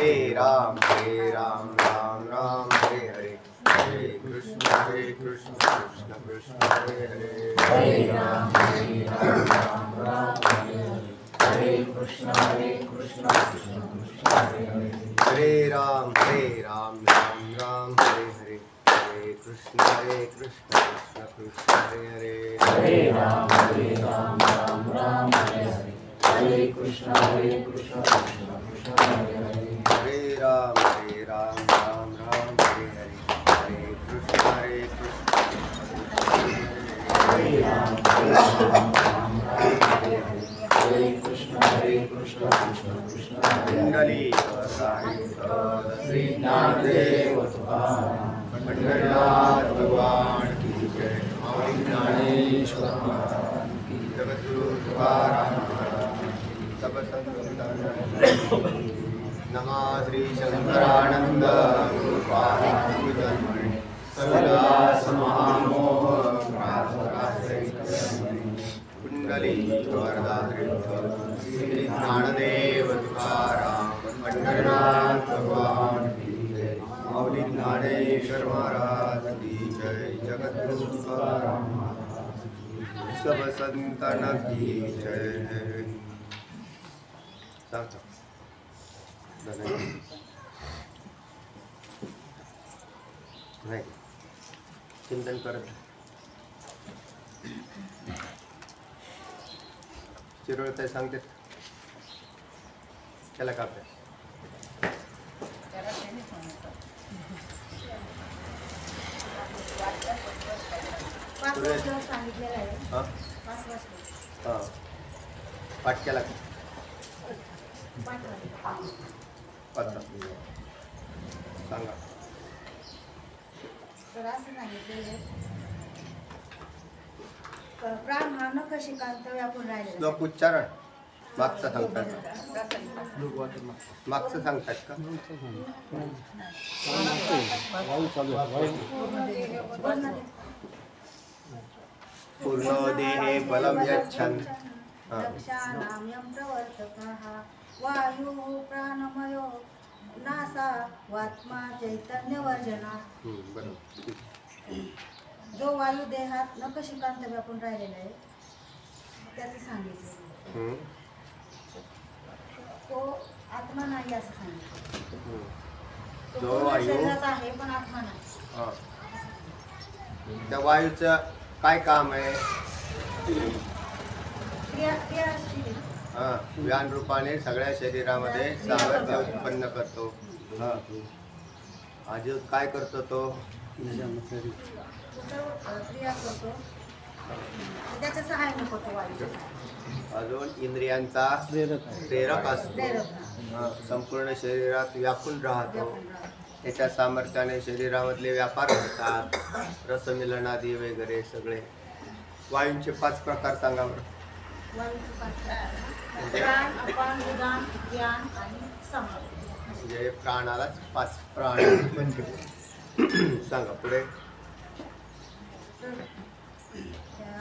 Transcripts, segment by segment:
राम राम राम हरे हरे हरे कृष्ण कृष्ण कृष्ण हरे हरे हरे राम राम राम हरे हरे हरे कृष्ण कृष्ण कृष्ण हरे हरे हरे राम राम राम हरे हरे हरे कृष्ण कृष्ण कृष्ण हरे हरे हरे राम राम राम हरे हरे हरे कृष्ण कृष्ण कृष्ण हरे हरे हरे राम राम राम हरे हरे हरे कृष्ण हरे राम राम हरे हरे हरे कृष्ण कृष्ण कृष्ण हरे हरे श्री ज्ञानदेव पंढरीनाथ भगवान की जय और ज्ञानेश्वर महाराज की जगद्गुरु तुकाराम महाराज सब संतन नमः श्री शंकरानंद गुरुपाद जन्मनि सदास महामोह कुंडली वरदारी श्री ज्ञानदेव तुकाराम पंढरीनाथ भगवान की जय माऊली ज्ञानेश्वर महाराज की जय जगद्गुरु तुकाराम महाराज सब संतन की जय नाही चिंतन करत चिरोळते सांगते त्याला का पाठ केला का सांगा तर असं सांगितलेलं प्राण हा नखशिकांत व्यापून राहिलेला श्लोक उच्चारण मागचं सांगतात मागचं सांगतात का पूर्ण देहे बलम यच्छन् दक्षानां यं प्रवर्तकः वायु प्राणमयो नासा वात्मा चैतन्यवर्जना जो वायू देहात नखशिकांत व्यापून राहिलेला आहे त्याचं सांगितलं तो आत्मा नाही असं सांगितलं तो जो पूर्ण वायू शरीरात आहे पण आत्मा नाही त्या वायूचं काय काम आहे क्रियाशील व्यान रूपाने सगळ्या शरीरामध्ये सामर्थ्य उत्पन्न करतो अजून काय करतो तो क्रिया करतो त्याच्या सहाय्याने करतो वायू अजून इंद्रियांचा प्रेरक असतो संपूर्ण शरीरात व्यापून राहतो त्याच्या सामर्थ्याने शरीरामधले व्यापार होतात रसमिलनादी वगैरे सगळे वायूंचे 5 प्रकार सांगा बरं प्राण अपान उदान ज्ञान आणि सम म्हणजे प्राणाला 5 प्राण सांगा पुढे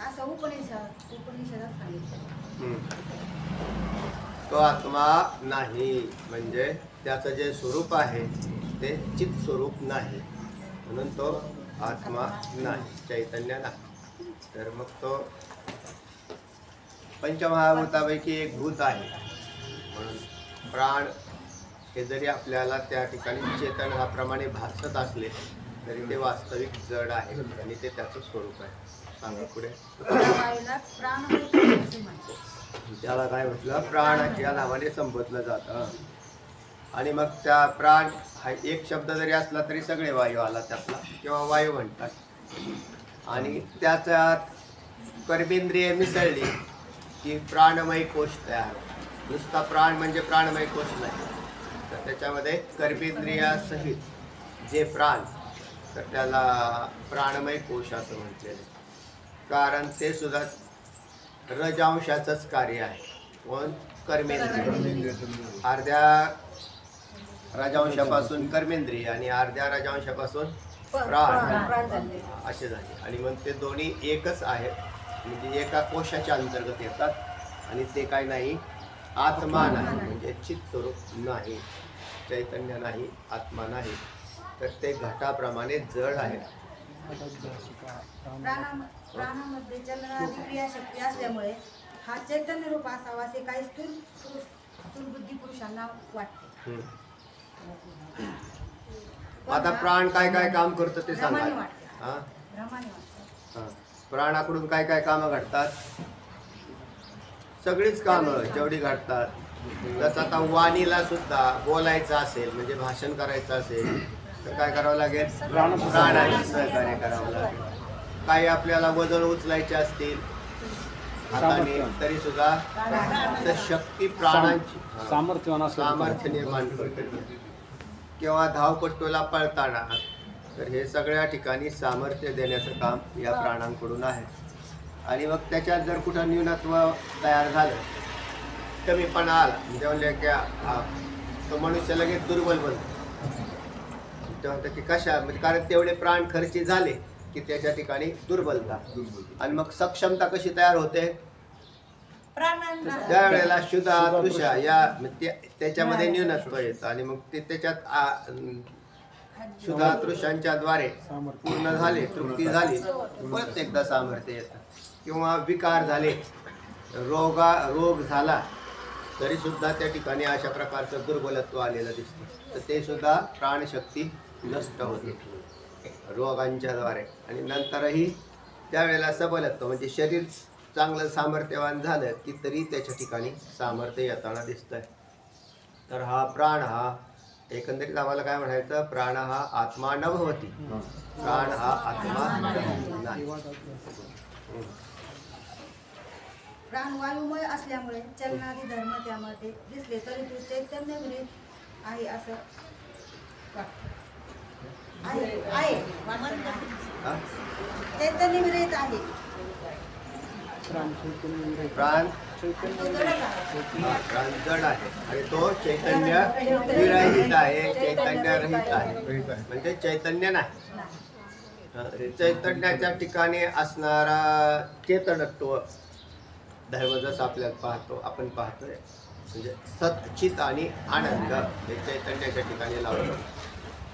असं उपनिषदात सांगितलं तो आत्मा नाही म्हणजे त्याचं जे स्वरूप आहे ते चित स्वरूप नाही म्हणून तो आत्मा नाही चैतन्य नाही तर मग तो पंचमहाभूतापैकी एक भूत आहे म्हणून प्राण हे जरी आपल्याला त्या ठिकाणी चेतन हा प्रमाणे भासत असले तरी ते वास्तविक जड आहे आणि ते त्याचं स्वरूप आहे सांगा पुढे त्याला काय म्हटलं प्राण या नावाने संबोधलं जातं आणि मग त्या प्राण हा एक शब्द जरी असला तरी सगळे वायू आला त्यातला किंवा वायू म्हणतात आणि त्याच्यात कर्मेंद्रिय मिसळली की प्राणमय कोश तयार होतो नुसता प्राण म्हणजे प्राणमय कोश नाही तर त्याच्यामध्ये कर्मेंद्रियासहित जे प्राण तर त्याला प्राणमय कोश असं म्हटलेलं आहे कारण ते सुद्धा रजांशाचंच कार्य आहे कोण कर्मेंद्रिय अर्ध्या राजांशापासून कर्मेंद्रिय आणि अर्ध्या राजांशापासून प्राण असे झाले आणि मग ते दोन्ही एकच आहेत म्हणजे एका कोशाच्या अंतर्गत येतात आणि ते काय नाही आत्मा नाही म्हणजे चित स्वरूप नाही चैतन्य नाही, आत्मा नाही, तर ते घटाप्रमाणे जड आहे. प्राणामध्ये चलनादी क्रियाशक्ती असल्यामुळे हा चैतन्य रूप असावा असे काही स्थूल बुद्धी पुरुषांना वाटते. आता प्राण काय काय काम करतं ते सांगा. भ्रमाने वाटते. हा भ्रमाने वाटते. हा. प्राणाकडून काय काय कामं घडतात? सगळीच कामं जेवढी घडतात. जसं आता वाणीला सुद्धा बोलायचं असेल म्हणजे भाषण करायचं असेल तर काय करावं लागेल? प्राणांची सहकार्य करावं लागेल. काही आपल्याला वजन उचलायचे असतील हाताने तरी सुद्धा तर शक्ती प्राणांची सामर्थ्य निर्माण करते. किंवा धावपट्टूला पळताना तर हे सगळ्या ठिकाणी सामर्थ्य देण्याचं काम या प्राणांकडून आहे. आणि मग त्याच्यात जर कुठं न्यूनत्व तयार झालं, कमीपणा आला म्हणजे म्हणले की तो मनुष्य लगेच दुर्बल बनतो. ते म्हणतं की कशा म्हणजे कारण तेवढे प्राण खर्ची झाले की त्याच्या ठिकाणी दुर्बलता. आणि मग सक्षमता कशी तयार होते? त्या वेळेला शुद्धा तृषा या त्याच्यामध्ये न्यूनत्व येतं आणि मग ते त्याच्यात शुद्धा तृषांच्या द्वारे पूर्ण झाले, तृप्ती झाली, परत एकदा सामर्थ्य येतं. किंवा विकार झाले, रोग झाला तरी सुद्धा त्या ठिकाणी अशा प्रकारचं दुर्बलत्व आलेलं दिसतं. तर ते सुद्धा प्राणशक्ती नष्ट होते रोगांच्या द्वारे. आणि नंतरही त्यावेळेला सबलत्व म्हणजे शरीर चांगलं सामर्थ्यवान झालं की तरी त्याच्या ठिकाणी सामर्थ्य येताना दिसतंय. तर हा प्राण हा एकंदरीत आम्हाला काय म्हणायचं? प्राण हा आत्मा न भवती. प्राण हा आत्मा नाही. प्राण वायुमय असल्यामुळे चलनादी धर्म त्यामध्ये दिसले तरी तो चैतन्य विरहित आहे असं वाटतं. आहे हा? चैतन्य विरहित आहे. प्राण तो जडच आहे. प्राण जड आहे आणि तो चैतन्य विरहित आहे, चैतन्य रहित आहे म्हणजे चैतन्य नाही. चैतन्याच्या ठिकाणी असणारा चेतनत्व धर्म जसं आपल्याला आपण पाहतोय म्हणजे सच्चित आणि आनंद हे चैतन्याच्या ठिकाणी लावतो.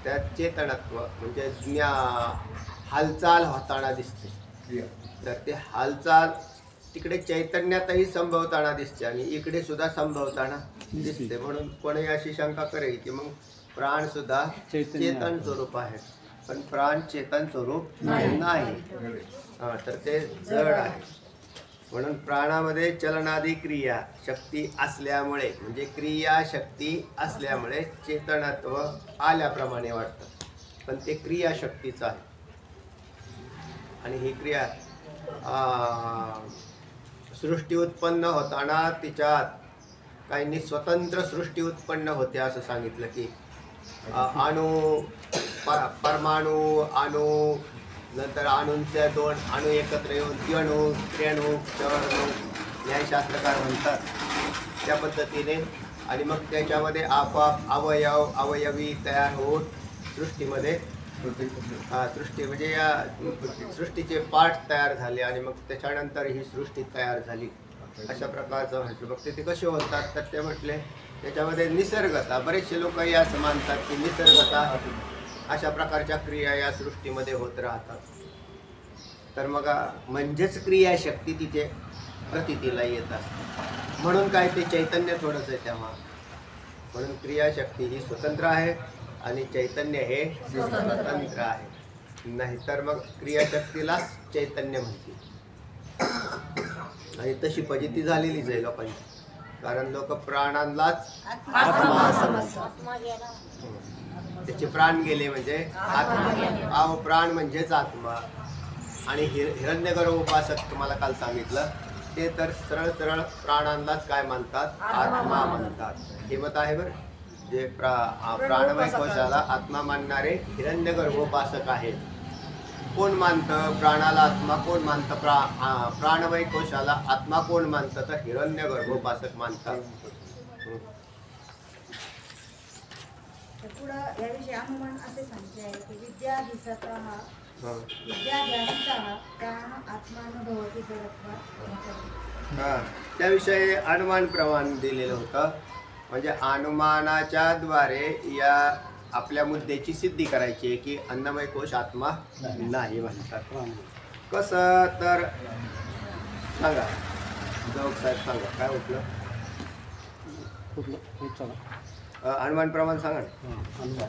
त्यात चेतनत्व म्हणजे हालचाल होताना दिसते. तर ते हालचाल तिकडे चैतन्यातही संभवताना दिसते आणि इकडे सुद्धा संभवताना दिसते. म्हणून कोणी अशी शंका करेल की मग प्राण सुद्धा चेतन स्वरूप आहे, पण प्राण चेतन स्वरूप नाही. तर ते जड आहे. म्हणून प्राणामध्ये चलनादी क्रिया शक्ती असल्यामुळे म्हणजे क्रिया शक्ती असल्यामुळे चेतनत्व आल्याप्रमाणे वाटतं, पण ते क्रिया शक्तीचं आहे. आणि ही क्रिया सृष्टी उत्पन्न होताना तिच्यात काहींनी स्वतंत्र सृष्टी उत्पन्न होते असं सांगितलं की परमाणू अणू नंतर अणूंचे 2 अणू एकत्र येऊन द्विअणू त्रिअणू चौअणू न्यायशास्त्रकार म्हणतात त्या पद्धतीने. आणि मग त्याच्यामध्ये आपोआप अवयवी तयार होऊन सृष्टीमध्ये सृष्टी म्हणजे या सृष्टीचे पाठ तयार झाले आणि मग त्याच्यानंतर ही सृष्टी तयार झाली अशा प्रकारचं म्हटलं. मग ते कसे होतात तर ते म्हटले त्याच्यामध्ये निसर्गता. बरेचसे लोकही असं मानतात की निसर्गता अशा प्रकारच्या क्रिया या सृष्टीमध्ये होत राहतात. तर मग म्हणजेच क्रियाशक्ती तिथे प्रतीला येत असते. म्हणून काय ते चैतन्य थोडंच आहे तेव्हा. म्हणून क्रियाशक्ती ही स्वतंत्र आहे आणि चैतन्य हे स्वतंत्र आहे. नाहीतर मग क्रियाशक्तीलाच चैतन्य म्हणते. आणि तशी फजिती झालेलीच आहे लोकांची, कारण लोक प्राणांनाच आत्मा समजतात. त्याचे प्राण गेले म्हणजे आत्मा. प्राण म्हणजेच आत्मा. आणि हिरण्यगर्भ उपासक तुम्हाला काल सांगितलं ते तर सरळ सरळ प्राणांनाच काय मानतात? आत्मा मानतात. हे मत आहे बरं. जे प्राणमय कोशाला आत्मा मानणारे हिरण्यगर्भोपासक आहेत. कोण मानतं प्राणाला आत्मा? कोण मानतं प्राणमय कोशाला आत्मा? कोण मानतं? तर हिरण्यगर्भोपासक मानतात. पुढं याविषयी अनुमान असे सांगितले आहे की विद्याधिष्ठाता प्राण आत्मा न भवती जडत्वा. त्याविषयी अनुमान प्रमाण दिलेलं होतं. म्हणजे अनुमानाच्या द्वारे या आपल्या मुद्द्याची सिद्धी करायची आहे की अन्नमय कोश आत्मा नाही म्हणतात. कसं तर सांगा, जोग साहेब सांगा काय म्हटलं, अनुमान प्रमाण सांगा ना.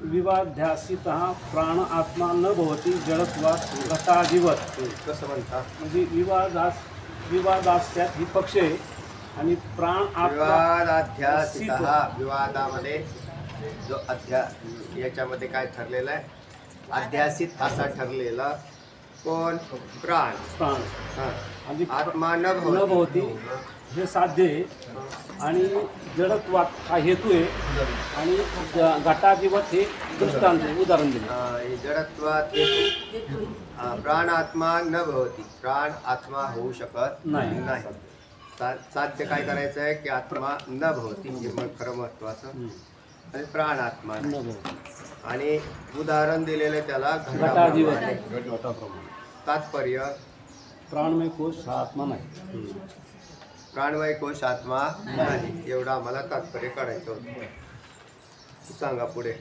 विवाध्यासित प्राण आत्मा न भवती जडत्वात् घटाधिवत. कसं म्हणता? म्हणजे विवादास्यात ही पक्ष आहे आणि प्राण आत्मा विवादाध्यासित, विवादामध्ये जो अध्यास याच्यामध्ये काय ठरलेलं आहे, अध्यासित असा ठरलेला कोण, प्राण. प्राण हा. आणि आत्मा न न भवती हे साध्य आहे आणि जडत्वात हा हेतू आहे आणि घटाधिवत हे दृष्टांत उदाहरण दिले. जडत्वात हेतू. प्राण आत्मा न भवती, प्राण आत्मा होऊ शकत नाही. साध्य काय करायचं आहे की आत्मा न भवती, हे मग खरं महत्वाचं. आणि प्राण आत्मा न भवती आणि उदाहरण दिलेलं त्याला घटाधिवत. तात्पर्य प्राणमय कोश हा आत्मा नाही. प्राणमय कोश आत्मा नाही, एवढं आम्हाला तात्पर्य काढायचं होतं. सांगा पुढे,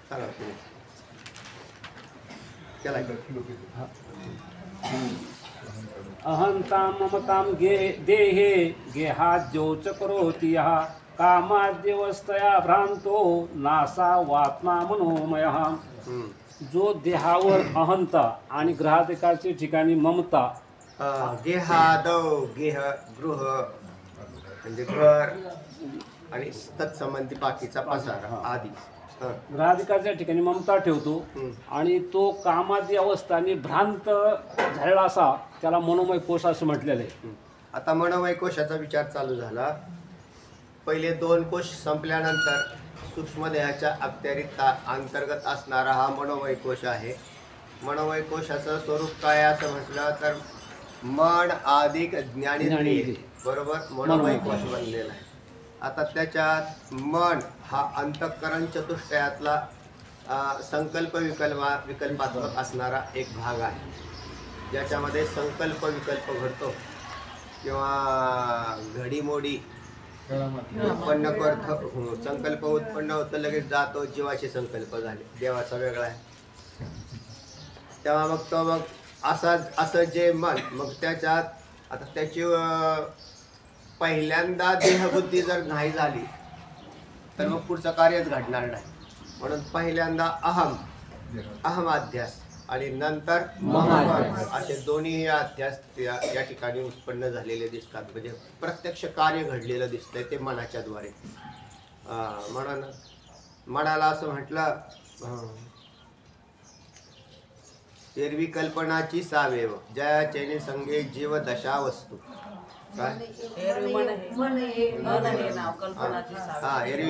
सांगा पुढे. त्याला अहंतां ममतां देहे गेहाद्योच करोति यः कामाद्यवस्थया भ्रांतो नासा वात्मा मनोमयः. जो देहावर अहंता आणि ग्रहाधिकाच्या ठिकाणी ममता, गेहादव, गेह गृह म्हणजे घर आणि तत्संबंधी बाकीचा पसारा आदी, ग्रहाधिकाच्या ठिकाणी ममता ठेवतो आणि तो कामादी अवस्थाने भ्रांत झालेला असा त्याला मनोमय कोश असं म्हटलेलं आहे. आता मनोमय कोशाचा विचार चालू झाला. पहिले दोन कोश संपल्यानंतर सूक्ष्मदेहाच्या अंतर्गत असणारा हा मनोमय कोश आहे. मनोमय कोशाचं स्वरूप काय असं म्हटलं तर मन अधिक ज्ञानेंद्रिय, बरोबर मनोमय कोश बनलेला आहे. आता त्याच्यात मन हा अंतःकरण चतुष्टयातला संकल्प विकल्पात्मक असणारा एक भाग आहे, ज्याच्यामध्ये संकल्प विकल्प घडतो किंवा घडीमोडी उत्पन्न करतो. संकल्प उत्पन्न होतं, लगेच जातो, जीवाचे संकल्प झाले, देवाचा वेगळा आहे. तेव्हा मग असं जे मन, मग त्याच्यात आता त्याची पहिल्यांदा देहबुद्धी जर नाही झाली तर मग पुढचं कार्यच घडणार नाही. म्हणून पहिल्यांदा अहमाध्यास आणि नंतर असे दोन्ही अध्यास या ठिकाणी उत्पन्न झालेले दिसतात. म्हणजे प्रत्यक्ष कार्य घडलेलं दिसतंय ते मनाच्या द्वारे. म्हणून मनाला असं म्हटलं, एरवी कल्पनाची सावेव जया चैनी संगे जीव दशा वस्तू. काय एरवी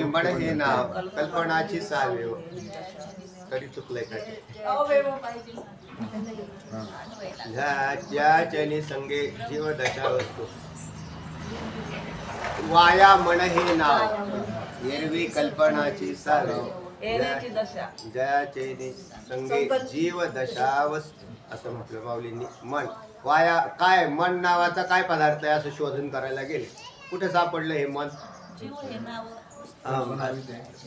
मन हे नाव कल्पनाची सावेव. तरी चुकलंय काय, ज्या चैनी संगे जीव दशा वस्तू. वाया मन हे नाव एरवी कल्पनाची सावेव जया चैनी संगे जीव दशा वस्तू असं म्हटलं माऊलींनी. मन वाया काय, मन नावाचा काय पदार्थ आहे असं शोधन करायला गेले, कुठे सापडलं हे मन.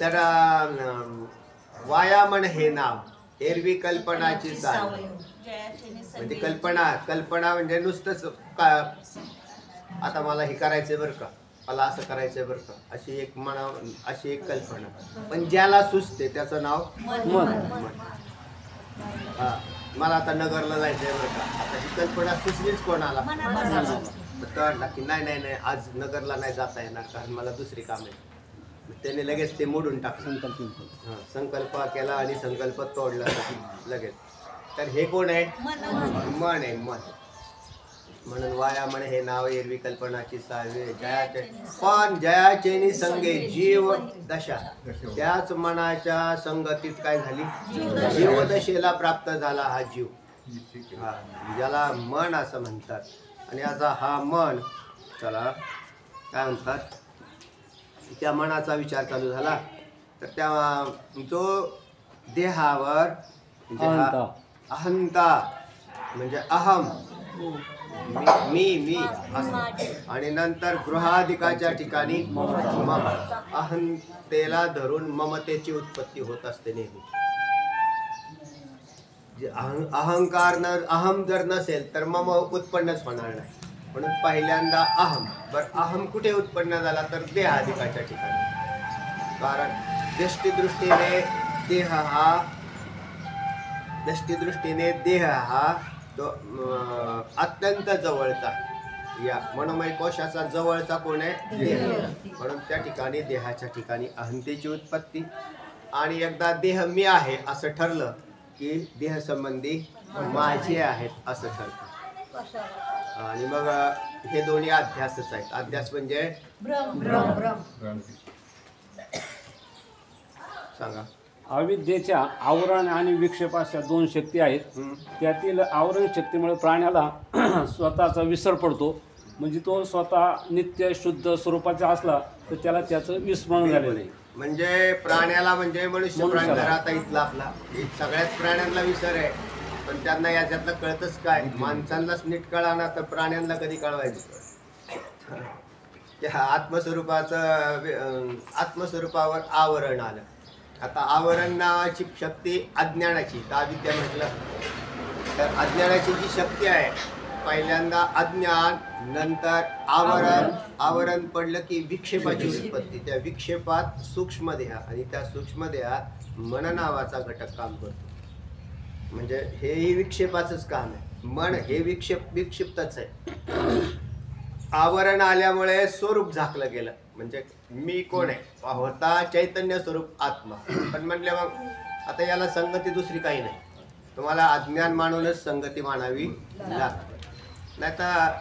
तर वायामन हे नाव एरवी कल्पनाची चाल. म्हणजे कल्पना म्हणजे नुसतंच का आता मला हे करायचंय बरं का, मला असं करायचंय बरं का, अशी एक कल्पना. पण ज्याला सुचते त्याचं नाव मन. मला आता नगरला जायचंय बरं का, आता ही कल्पना सुचलीच कोणाला, तर की नाही आज नगरला नाही जाता येणार कारण मला दुसरी काम आहे. त्याने लगेच ते मोडून टाकलं. संकल्प केला आणि संकल्प तोडला लगेच. तर हे कोण आहे, मन आहे, मन. म्हणून वाया मन हे नाव एरवी कल्पनाची सावे जयाचे. पण जयाचेनी संगे जीव दशा, त्याच मनाच्या संगतीत काय झाली, जीवदशेला प्राप्त झाला हा जीव, ज्याला मन असं म्हणतात. आणि आता हा मन, चला काय म्हणतात, त्या मनाचा विचार चालू झाला तर त्या जो देहावर अहंता म्हणजे अहम मी असं. आणि नंतर गृहाधिकाच्या ठिकाणी मम, अहंतेला धरून ममतेची उत्पत्ती होत असते नेहमी. अहंकार अहम जर नसेल तर मम उत्पन्नच होणार नाही. म्हणून पहिल्यांदा अहम. बरं, अहम कुठे उत्पन्न झाला तर देहाधिकाच्या ठिकाणी. कारण दृष्टीदृष्टीने देह हा तो अत्यंत जवळचा, या मनोमय कोशाचा जवळचा कोण आहे? देह. म्हणून त्या ठिकाणी देहाच्या ठिकाणी अहंतेची उत्पत्ती. आणि एकदा देह मी आहे असं ठरलं की देह संबंधी माझे आहेत असं ठरतं. आणि मग हे दोन्ही अध्यासच आहेत. अध्यास म्हणजे सांगा. अविद्येच्या आवरण आणि विक्षेप अशा दोन शक्ती आहेत. त्यातील आवरण शक्तीमुळे प्राण्याला स्वतःचा विसर पडतो. म्हणजे तो स्वतः नित्य शुद्ध स्वरूपाचा असला तर त्याला त्याचं विस्मरण झालेलं आहे. म्हणजे प्राण्याला म्हणजे मनुष्य प्राणी आता इथला आपला सगळ्याच प्राण्यांना विसर आहे. पण त्यांना याच्यातलं कळतच काय? माणसांनाच नीट कळाना तर प्राण्यांना कधी कळवायचं? त्या आत्मस्वरूपावर आवरण आलं. आता आवरण नावाची शक्ती अज्ञानाची, तर अविद्या म्हटलं तर अज्ञानाची जी शक्ती आहे, पहिल्यांदा अज्ञान, नंतर आवरण पडलं की विक्षेपाची उत्पत्ती. त्या विक्षेपात सूक्ष्मदेह, आणि त्या सूक्ष्मदेहात मन नावाचा घटक काम करतो. म्हणजे हेही विक्षेपाचंच काम आहे. मन हे विक्षिप्तच आहे. आवरण आल्यामुळे स्वरूप झाकलं गेलं. म्हणजे मी कोण आहे? होता चैतन्य स्वरूप आत्मा. पण म्हणले मग आता याला संगती दुसरी काही नाही, तुम्हाला अज्ञान मानूनच संगती मानावी लागते. नाही तर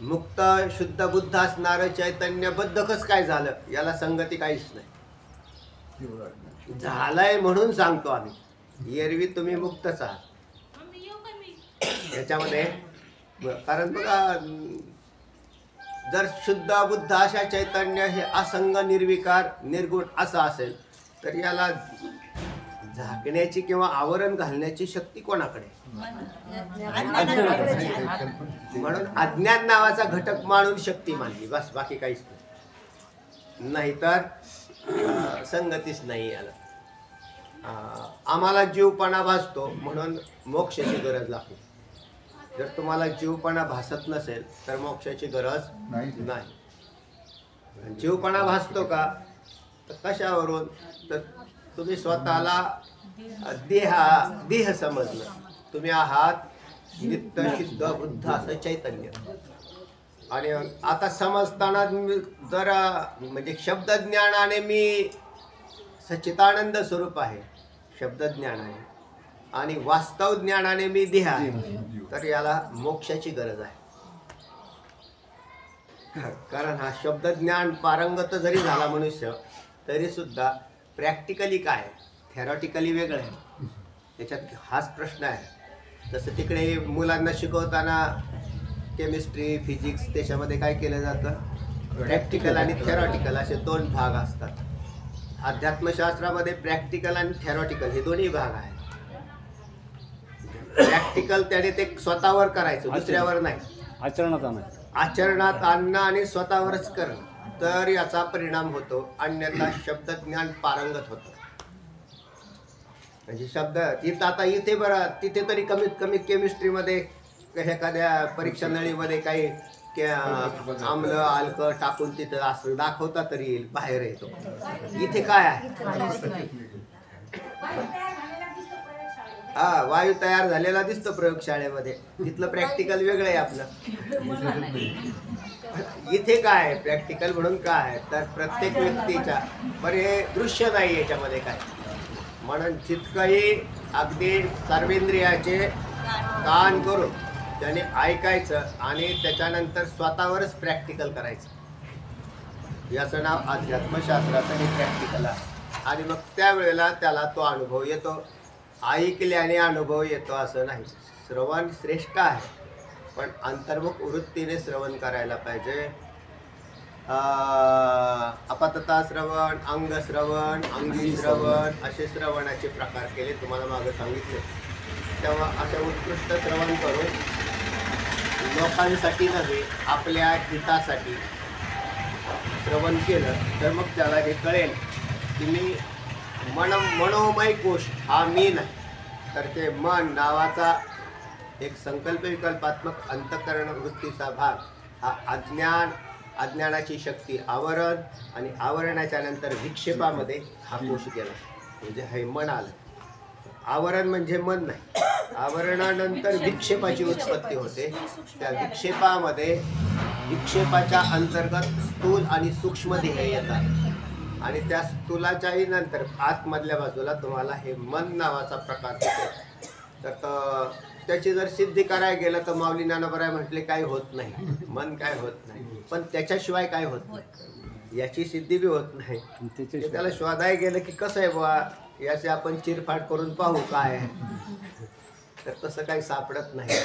मुक्त शुद्ध बुद्ध असणारं चैतन्य बद्ध कसं काय झालं? याला संगती काहीच नाही. झालंय म्हणून सांगतो आम्ही. एरवी तुम्ही मुक्तच आहात याच्यामध्ये. कारण बघा, जर शुद्ध बुद्ध अशा चैतन्य हे असंग, निर्विकार, निर्गुण असं असेल तर याला झाकण्याची किंवा आवरण घालण्याची शक्ती कोणाकडे? म्हणून अज्ञान नावाचा घटक मानून शक्ती मानली, बस, बाकी काहीच नाही. नाहीतर संगतीच नाही याला. आम्हाला जीवपणा भासतो म्हणून मोक्षाची गरज लागते. जर तुम्हाला जीवपणा भासत नसेल तर मोक्षाची गरज नाही. जीवपणा भासतो का? तर कशावरून? तर तुम्ही स्वतःला देह समजलं. तुम्ही आहात नित्य शुद्ध बुद्ध असं चैतन्य. आणि आता समजताना जर म्हणजे शब्दज्ञानाने मी सच्चिदानंद स्वरूप आहे, शब्दज्ञानाने, आणि वास्तव ज्ञानाने मी देह आहे, तर याला मोक्षाची गरज आहे. कारण हा शब्दज्ञान पारंगत जरी झाला मनुष्य तरी सुद्धा प्रॅक्टिकली काय, थेरॉटिकली वेगळं आहे. त्याच्यात हाच प्रश्न आहे. जसं तिकडे मुलांना शिकवताना केमिस्ट्री, फिजिक्स त्याच्यामध्ये काय केलं जातं? प्रॅक्टिकल आणि थेरॉटिकल असे दोन भाग असतात. अध्यात्मशास्त्रामध्ये प्रॅक्टिकल आणि थेरॉटिकल हे दोन्ही भाग आहेत. प्रॅक्टिकल त्याने ते स्वतःवर करायचं, दुसऱ्यावर नाही. आचरणात आणणं आणि स्वतःवरच करणं, तर याचा परिणाम होतो. अन्यथा शब्दज्ञान पारंगत होतं. म्हणजे शब्द आता इथे बरं, तिथे तरी कमीत कमी केमिस्ट्रीमध्ये एखाद्या परीक्षा नळीमध्ये काही आम्ल आल्क टाकून तिथं असं दाखवता तरी येईल, बाहेर येतो. इथे काय आहे? वायू तयार झालेला दिसतो प्रयोगशाळेमध्ये. तिथलं प्रॅक्टिकल वेगळं आहे आपलं. इथे काय आहे प्रॅक्टिकल म्हणून? काय आहे तर प्रत्येक व्यक्तीच्या बरे दृश्य नाही याच्यामध्ये काय. म्हणून जितकंही अगदी सर्वेंद्रियाचे कान करून त्याने ऐकायचं आणि त्याच्यानंतर स्वतःवरच प्रॅक्टिकल करायचं. याचं नाव अध्यात्मशास्त्राचं हे प्रॅक्टिकल आहे. आणि मग त्यावेळेला त्याला तो अनुभव येतो. ऐकल्याने अनुभव येतो असं नाही. श्रवण श्रेष्ठ आहे, पण अंतर्मुख वृत्तीने श्रवण करायला पाहिजे. अपतता श्रवण, अंग श्रवण, अंगी श्रवण असे श्रवणाचे प्रकार केले, तुम्हाला मागं सांगितले. तेव्हा असं उत्कृष्ट श्रवण करून लोकांसाठी नव्हे आपल्या हितासाठी श्रवण केलं तर मग त्याला हे कळेल की मी मनोमय कोश हा मी नाही, तर ते मन नावाचा एक संकल्प विकल्पात्मक अंतःकरण वृत्तीचा भाग हा अज्ञानाची शक्ती आवरण आणि आवरणाच्या नंतर विक्षेपामध्ये हा कोश गेला, म्हणजे हे मन आलं. आवरण म्हणजे मन नाही, आवरणानंतर विक्षेपाची उत्पत्ती होते. त्या विक्षेपामध्ये विक्षेपाच्या अंतर्गत स्थूल आणि सूक्ष्म ध्येय येतात आणि त्या स्थूलाच्याही नंतर आतमधल्या बाजूला तुम्हाला हे मन नावाचा प्रकार दिसेल. तर त्याची जर सिद्धी करायला गेलं तर माऊली ज्ञानोबराय म्हटले काही होत नाही, मन काय होत नाही, पण त्याच्याशिवाय काय होत नाही, याची सिद्धी बी होत नाही. ते त्याला शोधायला गेलं की कसं आहे बुवा, याचे आपण चिरफाड करून पाहू काय आहे, तर तसं काही सापडत नाही.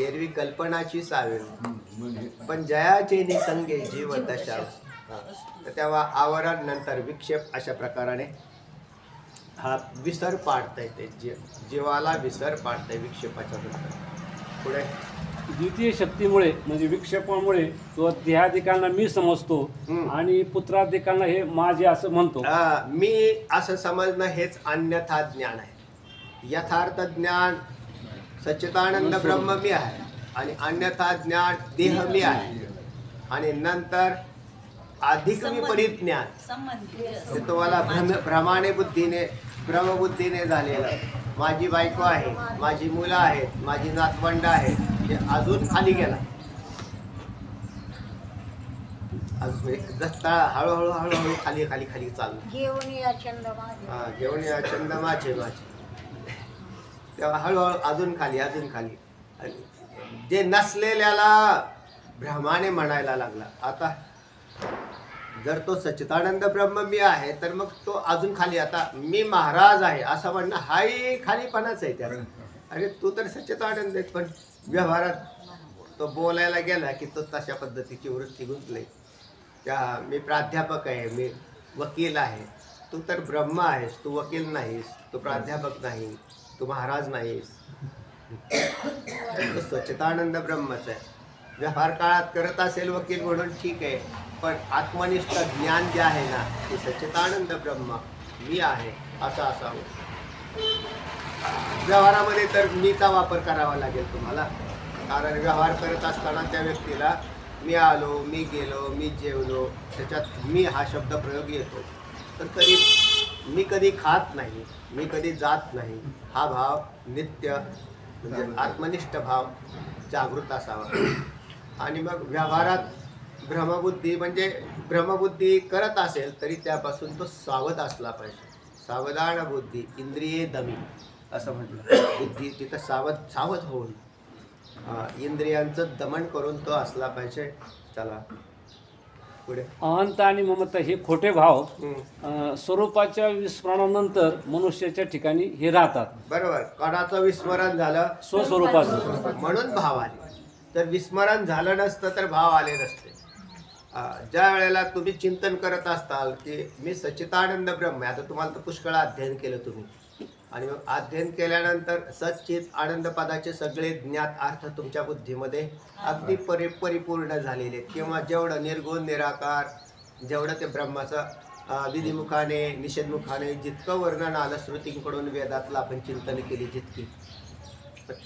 एरवी कल्पनाची सावे पण जयाचे निसंगे जीव दशा. तर तेव्हा आवरण नंतर विक्षेप अशा प्रकाराने हा विसर पाडता येते, जीवाला विसर पाडता येते विक्षेपाच्या नंतर. पुढे द्वितीय शक्तीमुळे म्हणजे विक्षेपामुळे तो देहाधिकांना मी समजतो आणि पुत्राधिकांना हे माझे असं म्हणतो. मी असं समजणं हेच अन्यथा ज्ञान आहे. यथार्थ ज्ञान सच्चिदानंद ब्रह्म मी आहे आणि अन्यथा ज्ञान देह मी आहे. आणि नंतर अधिक विपरीत ज्ञान ते तुम्हाला भ्रमाने बुद्धीने ब्रह्मबुद्धीने झालेलं. माझी बायको आहे, माझी मुलं आहेत, माझी नातवंड आहेत, हे अजून खाली गेला. जसा हळूहळू हळूहळू खाली खाली खाली चाललं. घेऊन या छंद माझे, घेऊन या छंद माझे माझे, तेव्हा हळूहळू अजून खाली अजून खाली. जे नसलेल्याला भ्रमाने म्हणायला लागला. आता जर तो सच्चिदानंद ब्रह्म मी आहे तर मग तो अजून खाली. आता मी महाराज आहे असं म्हणणं हाही खालीपणाच आहे त्याचा. अरे तू तर सच्चिदानंद आहे, पण व्यवहारात तो बोलायला गेला की तो तशा पद्धतीची वृत्ती गुंतली. त्या मी प्राध्यापक आहे, मी वकील आहे, तू तर ब्रह्म आहेस, तू वकील नाहीस, तू प्राध्यापक नाही, तू महाराज नाहीस, तो सच्चिदानंद ब्रह्मच आहे. व्यवहार काळात करत असेल वकील म्हणून ठीक आहे, पण आत्मनिष्ठ ज्ञान जे आहे ना ते सच्चिदानंद ब्रह्म मी आहे असं असावं. व्यवहारामध्ये तर मीचा वापर करावा लागेल तुम्हाला, कारण व्यवहार करत असताना त्या व्यक्तीला मी आलो, मी गेलो, मी जेवलो, त्याच्यात मी हा शब्द प्रयोग येतो. तर तरी मी कधी खात नाही, मी कधी जात नाही, हा भाव नित्य म्हणजे आत्मनिष्ठ भाव जागृत असावा. आणि मग व्यवहारात भ्रमबुद्धी म्हणजे भ्रमबुद्धी करत असेल तरी त्यापासून तो सावध असला पाहिजे. सावधान बुद्धी इंद्रिये दमी असं म्हटलं. बुद्धी तिथं सावध होऊन इंद्रियांचं दमन करून तो असला पाहिजे. चला पुढे. अहंता आणि ममता हे खोटे भाव स्वरूपाच्या विस्मरणानंतर मनुष्याच्या ठिकाणी हे राहतात. बरोबर. कोणाचं विस्मरण झालं? स्वस्वरूपाचं, म्हणून भाव आले. तर विस्मरण झालं नसतं तर भाव आले नसते. ज्या वेळेला तुम्ही चिंतन करत असताल की मी सच्चिदानंद ब्रह्म आहे, आता तुम्हाला तर पुष्कळ अध्ययन केलं तुम्ही, आणि मग अध्ययन केल्यानंतर सच्चित आनंद पदाचे सगळे ज्ञात अर्थ तुमच्या बुद्धीमध्ये अगदी परिपूर्ण झालेले आहेत. किंवा जेवढं निर्गुण निराकार जेवढं ते ब्रह्माचं विधिमुखाने निषेधमुखाने जितकं वर्णन आलं श्रुतींकडून वेदातलं आपण चिंतन केली जितकी,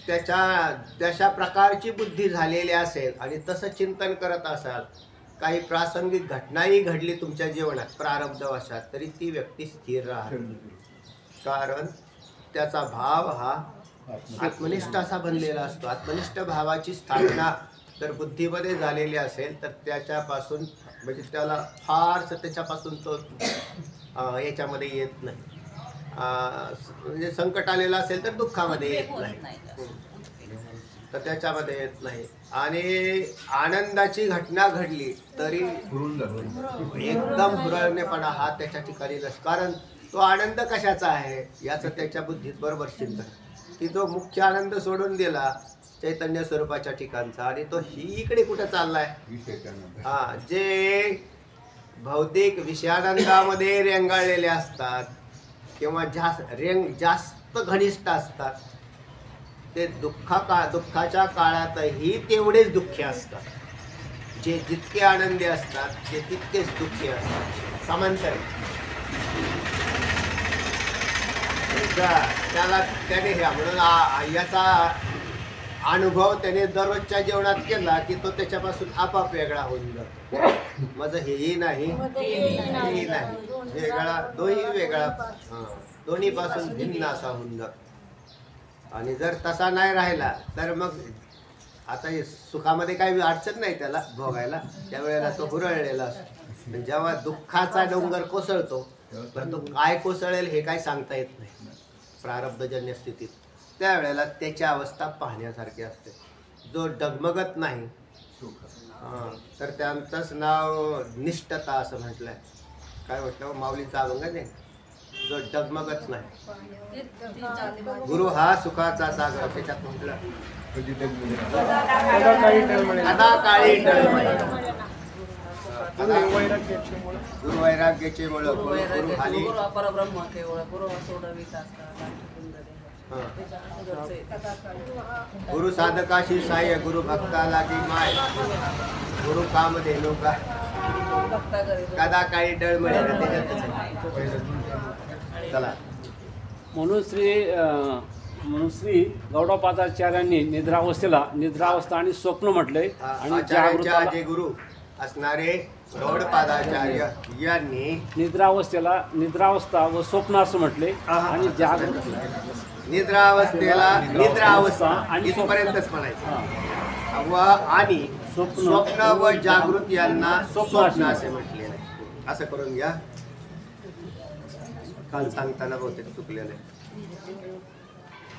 त्याच्या प्रकारची बुद्धी झालेली असेल आणि तसं चिंतन करत असाल, काही प्रासंगिक घटनाही घडली तुमच्या जीवनात प्रारब्धवशात, तरी ती व्यक्ती स्थिर राहते. कारण त्याचा भाव हा आत्मनिष्ठ असा बनलेला असतो. आत्मनिष्ठ भावाची स्थापना जर बुद्धीमध्ये झालेली असेल तर त्याच्यापासून म्हणजे त्याला फारसं त्याच्यापासून तो याच्यामध्ये येत नाही. म्हणजे संकट आलेलं असेल तर दुःखामध्ये येत नाही, तर त्याच्यामध्ये येत नाही. आणि आनंदाची घटना घडली तरी एकदम हुरळणेपणा हा त्याच्या ठिकाणी नसतो. कारण तो आनंद कशाचा आहे याचं त्याच्या बुद्धीत बरोबर चिंतन, की जो मुख्य आनंद सोडून दिला चैतन्य स्वरूपाच्या ठिकाणचा आणि तो ही इकडे कुठे चाललाय. जे भौतिक विषयानंदामध्ये रेंगाळलेले असतात किंवा जास्त घनिष्ठ असतात ते दुःखाच्या काळातही तेवढेच दुःखी असतात. जे जितके आनंदी असतात ते तितकेच दुःखी असतात. समांतर त्याला त्याने ह्या म्हणून याचा अनुभव त्याने दररोजच्या जेवणात केला की तो त्याच्यापासून आपाप वेगळा होऊन जातो. माझं हेही नाही हेही नाही, वेगळा दोही वेगळा, दोन्ही पासून भिन्न असा होऊन जातो. आणि जर तसा नाही राहिला तर मग आता हे सुखामध्ये काही अडचण नाही त्याला भोगायला, त्यावेळेला तो हुरळलेला असतो. जेव्हा दुःखाचा डोंगर कोसळतो तर तो काय कोसळेल हे काय सांगता येत नाही प्रारब्धजन्य स्थितीत. त्यावेळेला त्याची अवस्था पाहण्यासारखी असते. जो डगमगत नाही तर त्यांचंच नाव निष्ठता असं म्हटलंय. काय म्हटलं माऊलीचा अभंग नाही, जो डगमगत नाही. गुरु हा सुखाचा सागर, त्याच्यात म्हटलं सदा काळी टळमळे. गुरु वैराग्याचे मुळ गुरु खाली परब्रह्म केवळ गुरु सोडविता गुरु साधकाशी साह्य, गुरु भक्ता लागी माय, गुरु काम धेनु का कदा काळी डळमळे. चला म्हणून श्री गौडपादाचार्यांनी निद्रावस्था आणि स्वप्न म्हटलंय. आणि आचार्यांच्या जे गुरु असणारे गौडपादाचार्य यांनी निद्रावस्था व स्वप्न असं म्हटले. आणि निद्रावस्थेला निद्रावस्था आणि इथपर्यंतच म्हणायचं. आणि स्वप्न व जागृत यांना स्वप्न असे म्हटले नाही. असं करून घ्या. काल सांगताना बहुतेक चुकलेलं आहे.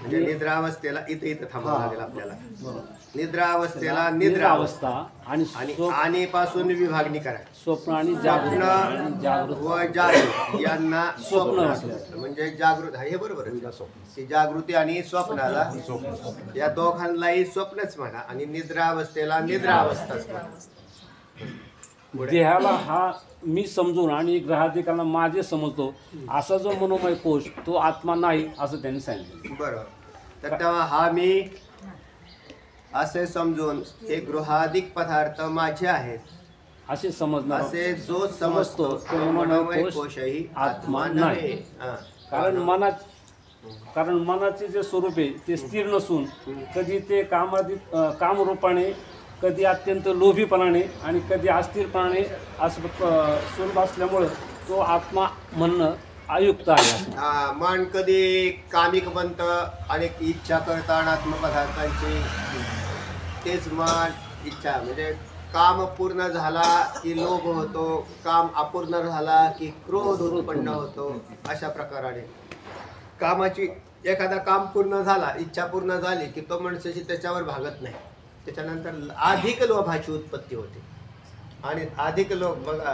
म्हणजे निद्रावस्थेला इथं थांबावं लागेल आपल्याला. निद्रावस्थेला निद्रावस्था आणि पासून विभागणी करा. स्वप्न आणि जागृत व जागृत यांना स्वप्न म्हणजे जागृत हे बरोबर आहे. जागृती आणि स्वप्नाला या दोघांनाही स्वप्नच म्हणा आणि निद्रावस्थेला निद्रावस्थाच म्हणा. देहाला हा मी समजून आणि ग्रहाधिकांना माझे समजतो असा जो मनोमय कोश तो आत्मा नाही असं त्यांनी सांगितलं. बरोबर. तर तेव्हा हा मी असे समजून हे गृहाधिक पदार्थ माझे आहेत असे समजणार असे जो समजतो तो मनोमय कोशही आत्मा नव्हे. कारण मनाचे जे स्वरूप आहे ते स्थिर नसून कधी ते कामरूपाने, कधी अत्यंत लोभीपणाने आणि कधी अस्थिरपणाने असं स्वरूप असल्यामुळं तो आत्मा म्हणणं अयुक्त आहे. मन कधी कामिक बनतं, अनेक इच्छा करतं अनात्म पदार्थांची. तेच मन इच्छा म्हणजे काम पूर्ण झाला की लोभ होतो, काम अपूर्ण झाला की क्रोध उत्पन्न होतो. अशा प्रकाराने कामाची एखादा काम पूर्ण झाला, इच्छा पूर्ण झाली की तो मनुष्याची त्याच्यावर भागत नाही. त्याच्यानंतर अधिक लोभाची उत्पत्ती होते आणि अधिक लोभ बघा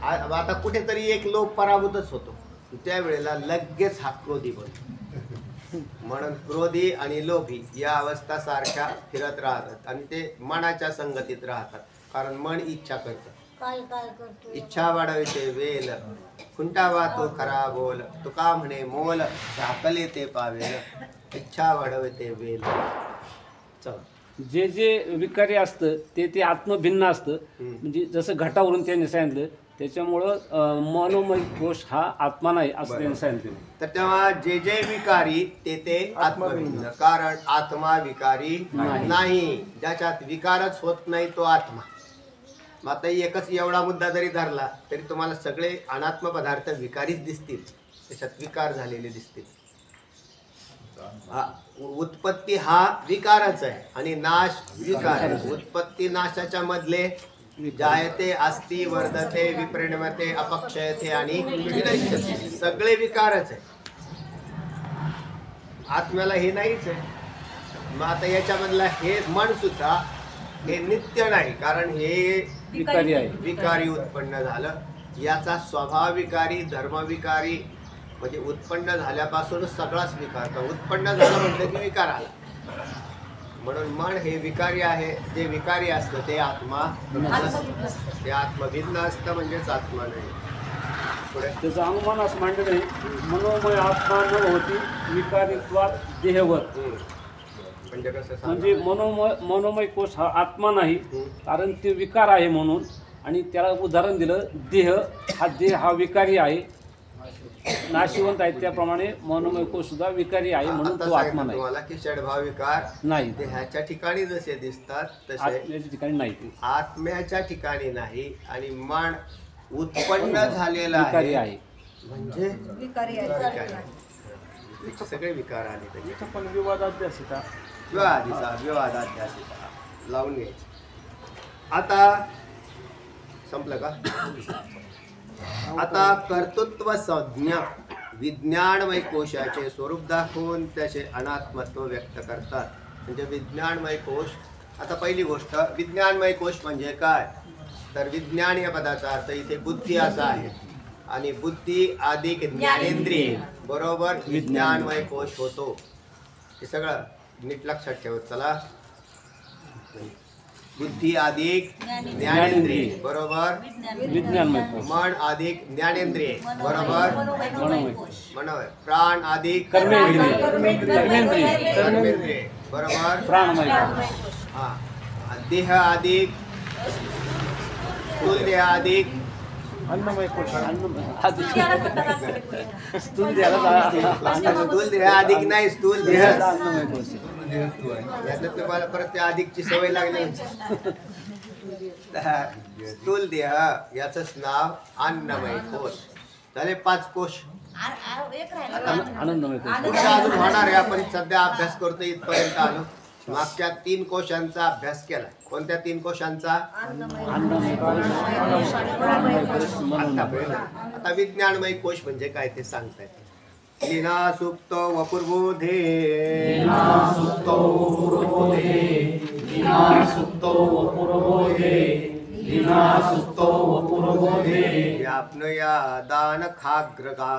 आता कुठेतरी एक लोभ पराभूतच होतो. त्यावेळेला लगेच हा क्रोधी बनतो. म्हणून क्रोधी आणि लोभी या अवस्था सारख्या फिरत राहतात आणि ते मनाच्या संगतीत राहतात. कारण मन इच्छा करतं. इच्छा वाढविते वेल, खुंटावा तो खरा बोल, तुका म्हणे मोल, झाकले ते पावेल, इच्छा वाढविते वेल. चल जे विकारी असतं ते आत्मभिन्न असतं. म्हणजे जसं घटावरून त्यांनी सांगितलं त्याच्यामुळं मनोमय कोश हा आत्मा नाही असं त्यांनी सांगितलं. तर तेव्हा जे विकारी ते आत्मभिन्न. कारण आत्मा विकारी नाही. ज्याच्यात विकारच होत नाही तो आत्मा. मग आता एकच एवढा मुद्दा जरी धरला तरी तुम्हाला सगळे अनात्म पदार्थ विकारीच दिसतील, त्याच्यात विकार झालेले दिसतील. उत्पत्ती हा विकारच आहे आणि नाश विकार आहे. उत्पत्ती नाशाच्या मधले जायते, अस्ति, वर्धते, विपरिणमते, अपक्षयते आणि विनश्यते सगळे विकारच आहे. आत्म्याला हे नाहीच आहे. मग आता याच्यामधला हे मन सुद्धा हे नित्य नाही, कारण हे विकारी आहे. विकारी उत्पन्न झालं. याचा स्वभाव विकारी, धर्म विकारी. म्हणजे उत्पन्न झाल्यापासूनच सगळाच विकार. तर उत्पन्न झालं म्हटलं की विकार आला. म्हणून मन हे विकारी आहे. जे विकारी असतं ते आत्मा नसतं. ते आत्मभिन्न असतं म्हणजेच आत्मा नाही. पुढे त्याचं अनुमान असं मांडलं नाही. मनोमय आत्मा न होती विकारित्वात देहवत. म्हणजे कसं सांगा? म्हणजे मनोमय कोश हा आत्मा नाही, कारण ते विकार आहे म्हणून. आणि त्याला उदाहरण दिलं देह हा विकारी आहे, नाशिवंत आहे. त्याप्रमाणे मनोमय कोश सुद्धा विकारी आहे म्हणून आता तो आत्मा सांगितलं नाही. तुम्हाला की षडभाव विकार नाही, देहाच्या ठिकाणी जसे दिसतात तसे आत्म्याच्या ठिकाणी नाही, ते आत्म्याच्या ठिकाणी नाही. आणि मन उत्पन्न झालेलं विकारी आहे आहे. म्हणजे विकारी आहे. त्याचे सगळे विकार आले त्याचे. इथं पण विवादाध्यासिता विवादाध्यासिता लावून घ्यायची. आता संपलं का? आता कर्तृत्व संज्ञा विज्ञानमय कोशाचे स्वरूप दाखवून त्याचे अनात्मत्व व्यक्त करतात. म्हणजे विज्ञानमय कोश. आता पहिली गोष्ट, विज्ञानमय कोश म्हणजे काय? तर विज्ञान या पदाचा अर्थ इथे बुद्धी असा आहे. आणि बुद्धी अधिक ज्ञानेंद्रिय बरोबर विज्ञानमय कोश होतो. हे सगळं नीट लक्षात ठेवत चला. बुद्धी अधिक ज्ञानेंद्रिय बरोबर विज्ञानमय कोश. मन अधिक ज्ञानेंद्रिय बरोबर मनोमय कोश. मनोमय. प्राण अधिक कर्मेंद्रिय कर्मेंद्रिय बरोबर प्राणमय कोश. हा. देह अधिक स्थूल देह अधिक अन्नमय कोश. स्थूल देहाला स्थूल देह अधिक नाही, स्थूल देह. अन्नमय कोश. यातलं तुम्हाला परत त्या अधिकची सवय लागली. स्थूल देह याचंच नाव अन्नमय कोश. झाले 5 कोश. एक राहिला. आनंदमय कोश. पुढचं अजून होणार आहे. आपण सध्या अभ्यास करतो इथपर्यंत आलो. मागच्या 3 कोशांचा अभ्यास केला. कोणत्या 3 कोशांचा? अन्नमय कोश, प्राणमय कोश, मनोमय कोश. आता विज्ञानमय कोश म्हणजे काय ते सांगतायत. लीना सुप्त वपुर्बोधे व्याप्नुया दान खाग्रगा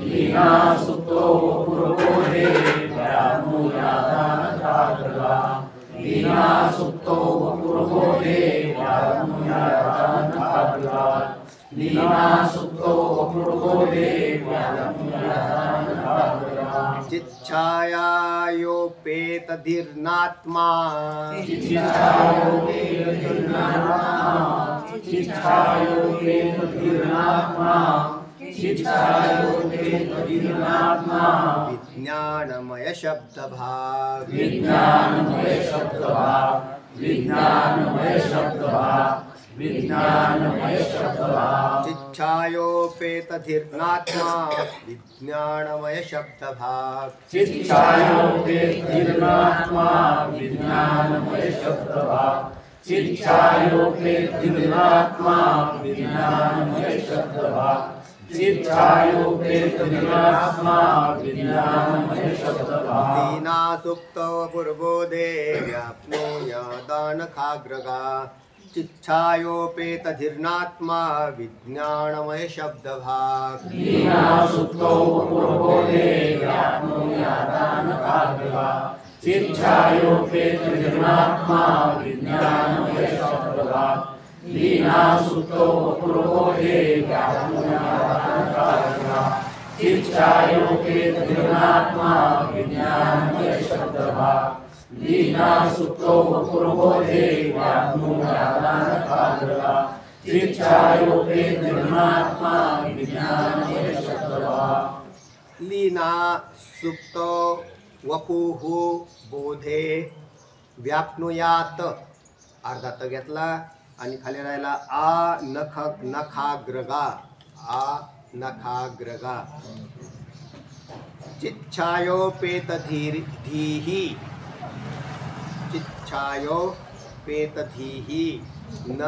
लीना सुप्त वपुर्बोधे व्याप्नुया दान खाग्रगा चिच्छायायोपेत धीर्नात्मा विज्ञानमय शब्दभाग चिच्छायोपेत धीर्नात्मा विज्ञानमय शब्दभाग लीना सुप्त पूर्वोदे व्याप्नुया दान खाग्रगा चिच्छायोपेत धीर्नात्मा विज्ञानमय शब्दभाग लीना सुप्त वपुहु बोधे व्याप्नुयात अर्धात घेतला आणि खाली राहिला आ नखाग्रगा आ नखाग्रगा चिच्छायोपेत धीहि चिच्छायोपेत धीहि न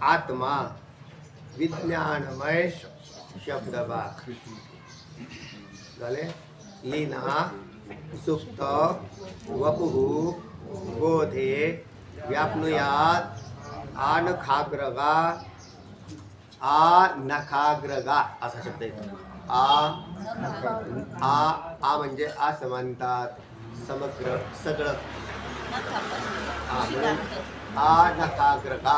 आत्मा विज्ञानमय शब्दभाग झाले. लीना सुप्त वपुहु बोधे व्याप्नुयात आनखाग्रगा नखाग्रगा असा शब्द येतो. आ म्हणजे असं म्हणतात. समग्र सगळं आ नखाग्रगा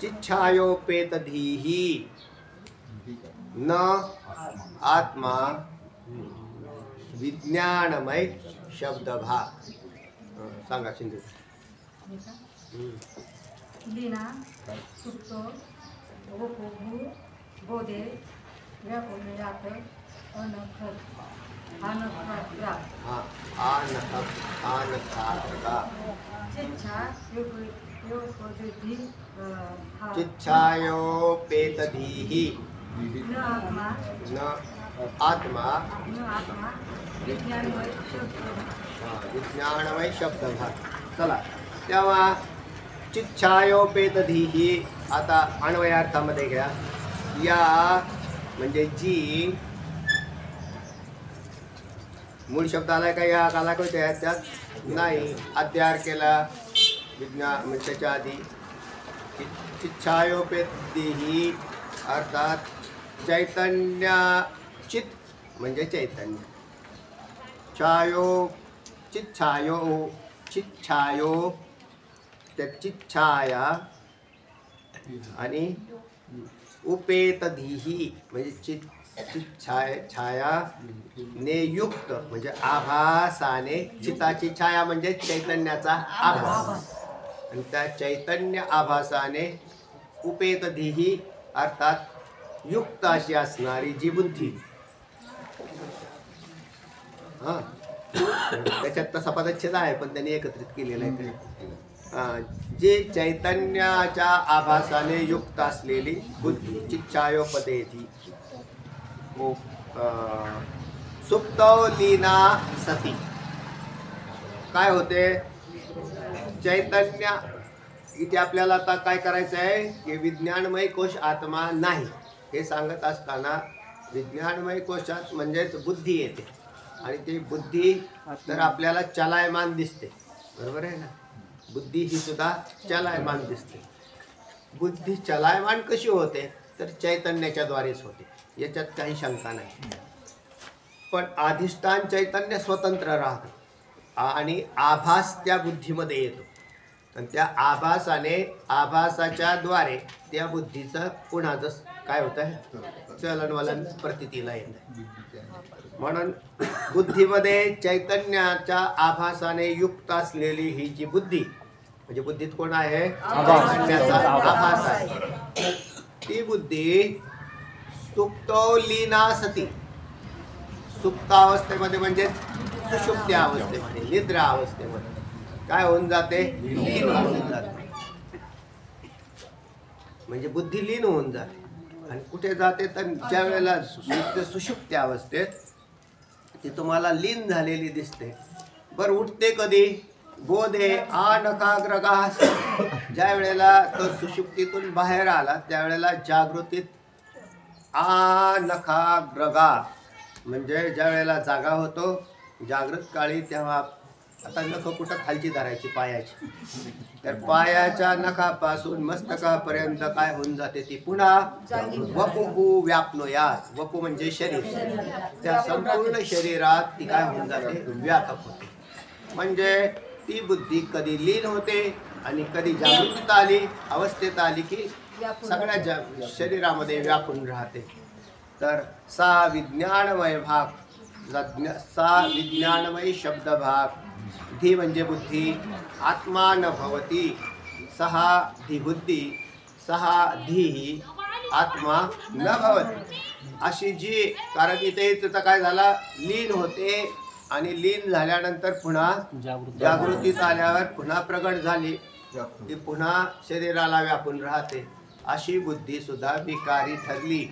चिच्छायोपेतधीहि न आत्मा विज्ञानमय शब्दभाग. सांगा शिंदे. लीना सुप्तो ओपोभू बोधे व्यापोयात अनखग्रा आनखाग्रगा चिच्छा योपदिधी चिच्छायोपेतधीहि न आत्मा न आत्मा विज्ञानमय शब्द विज्ञानमय शब्दभाग. चला तेव्हा चिच्छायोपेतधीहि आता अन्वयार्थामध्ये घ्या. या म्हणजे जी मूळ शब्द आलाय का या आला का त्यात नाही अध्यार केला विज्ञान म्हणजे त्याच्या आधी चिच्छायोपेतधीहि अर्थात चैतन्य चित म्हणजे चैतन्य छायो चिच्छायो चिच्छायो त्या चिच्छाया आणि उपेतधीहि म्हणजे छाया ने युक्त म्हणजे आभासाने चिताची छाया म्हणजे चैतन्याचा आभास आणि त्या चैतन्य आभासाने उपेतधीहि अर्थात युक्त अशी असणारी जी बुद्धी. हां त्याच्यात तसा पदच्छेद आहे पण त्यांनी एकत्रित केलेला आहे. जे चैतन्याच्या आभासाने युक्त असलेली बुद्धी चिच्छायोपदेती सुप्तलीना सती काय होते. चैतन्य इथे आपल्याला आता काय करायचं आहे की विज्ञानमय कोश आत्मा नाही हे सांगत असताना विज्ञानमय कोशात म्हणजेच बुद्धी येते आणि ती बुद्धी तर आपल्याला चलायमान दिसते. बरोबर आहे ना. बुद्धी ही सुद्धा चलायमान दिसते. बुद्धी चलायमान कशी होते तर चैतन्याच्या द्वारेच होते. याच्यात काही शंका नाही. पण अधिष्ठान चैतन्य स्वतंत्र राहतं आणि आभास त्या बुद्धीमध्ये येतो आणि त्या आभासाने आभासाच्या द्वारे त्या बुद्धीचं पुन्हा जसं काय होतं चलनवलन प्रतीतीला येतं. म्हणून बुद्धीमध्ये चैतन्याच्या आभासाने युक्त असलेली ही जी बुद्धी म्हणजे बुद्धीत कोण आहे चैतन्याचा आभास आहे. ती बुद्धी सुप्तोलीना सती सुप्तावस्थेमध्ये म्हणजे सुषुप्ती अवस्थेमध्ये निद्रा अवस्थेमध्ये काय होऊन जाते लीन होऊन जाते. म्हणजे बुद्धी लीन होऊन जाते. आणि कुठे जाते तर ज्या वेळेला सुषुप्ती अवस्थेत ती तुम्हाला लीन झालेली दिसते. बरं उठते कधी बोधे आनखाग्रगा ज्या वेळेला तो सुषुप्तीतून बाहेर आला त्यावेळेला जागृतीत आनखाग्रगा म्हणजे ज्या वेळेला जागा होतो जागृत काळी तेव्हा आता नख कुठं खालची धरायची पायाची तर पायाच्या नखापासून मस्तकापर्यंत काय होऊन जाते ती पुन्हा वपू व्यापनोयात. वपू म्हणजे शरीर. त्या संपूर्ण शरीरात ती काय होऊन जाते व्यापक होते. म्हणजे ती बुद्धी कधी लीन होते आणि कधी जागृतीत आली अवस्थेत आली की सगळ्या शरीरामध्ये व्यापून राहते. तर सा विज्ञानमय भाग सा विज्ञानमय शब्द भाग धी म्हणजे बुद्धी आत्मा न भवती सहा धिबुद्धी सहा धी आत्मा न भवती अशी जी कारण इथे तिथं काय झाला लीन होते आणि लीन झाल्यानंतर पुन्हा जागृतीत आल्यावर पुन्हा प्रगट झाली ती पुन्हा शरीराला व्यापून राहते. अशी बुद्धी सुद्धा विकारी ठरली.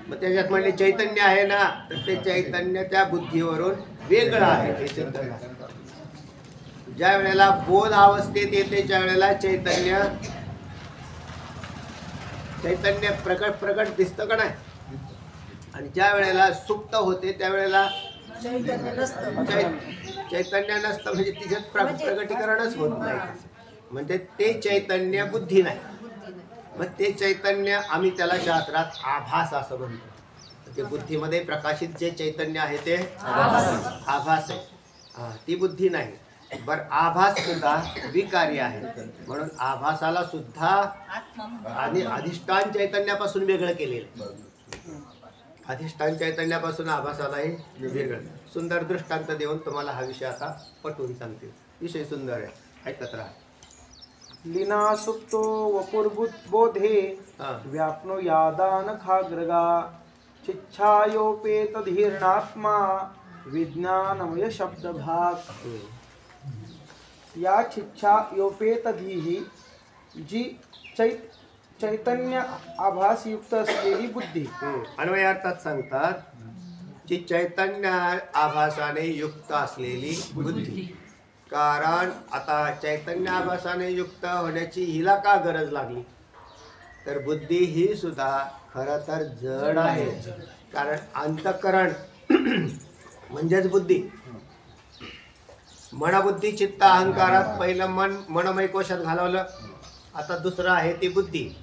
मग त्याच्यात म्हणले चैतन्य आहे ना तर ते चैतन्य त्या बुद्धीवरून वेगळं आहे. हे सिद्ध झालं. ज्या वेळेला बोध अवस्थेत येते त्या वेळेला चैतन्य प्रकट दिसतं का नाही आणि ज्या वेळेला सुप्त होते त्यावेळेला चैतन्य नसतं म्हणजे तिच्यात प्रगटीकरणच होत नाही. म्हणजे ते चैतन्य बुद्धी नाही. मग ते चैतन्य आम्ही त्याला शास्त्रात आभास असं म्हणतो. ते बुद्धीमध्ये प्रकाशित जे चैतन्य आहे ते आभास आहे. ती बुद्धी नाही. बर आभास सुद्धा विकारी आहे, म्हणून आभासाला सुद्धा आणि अधिष्ठान चैतन्यापासून वेगळं केलेलं आहे. अधिष्ठान चैतन्यापासून आभासालाही वेगळं. सुंदर दृष्टांत देऊन तुम्हाला हा विषय आता पटवून सांगतील. विषय सुंदर आहे, ऐकत राहा. लीना सुप्तो वपुर्बोधे व्याप्नो यादानखाग्रगा चिच्छायोपेतधीर्णात्मा विज्ञानमय शब्दभाग. या चिच्छायोपेतधीही जी चैतन्य आभासयुक्त असलेली बुद्धी. अन्वयार्थात सांगतात की चैतन्य आभासाने युक्त असलेली बुद्धी. कारण आता चैतन्य आभासाने युक्त होण्याची हिला का गरज लागली, तर बुद्धी ही सुद्धा खरं तर जड आहे. कारण अंतःकरण म्हणजेच बुद्धी. मनबुद्धी चित्त अहंकारात पहिलं मनमय कोशात घालवलं, आता दुसरं आहे ती बुद्धी.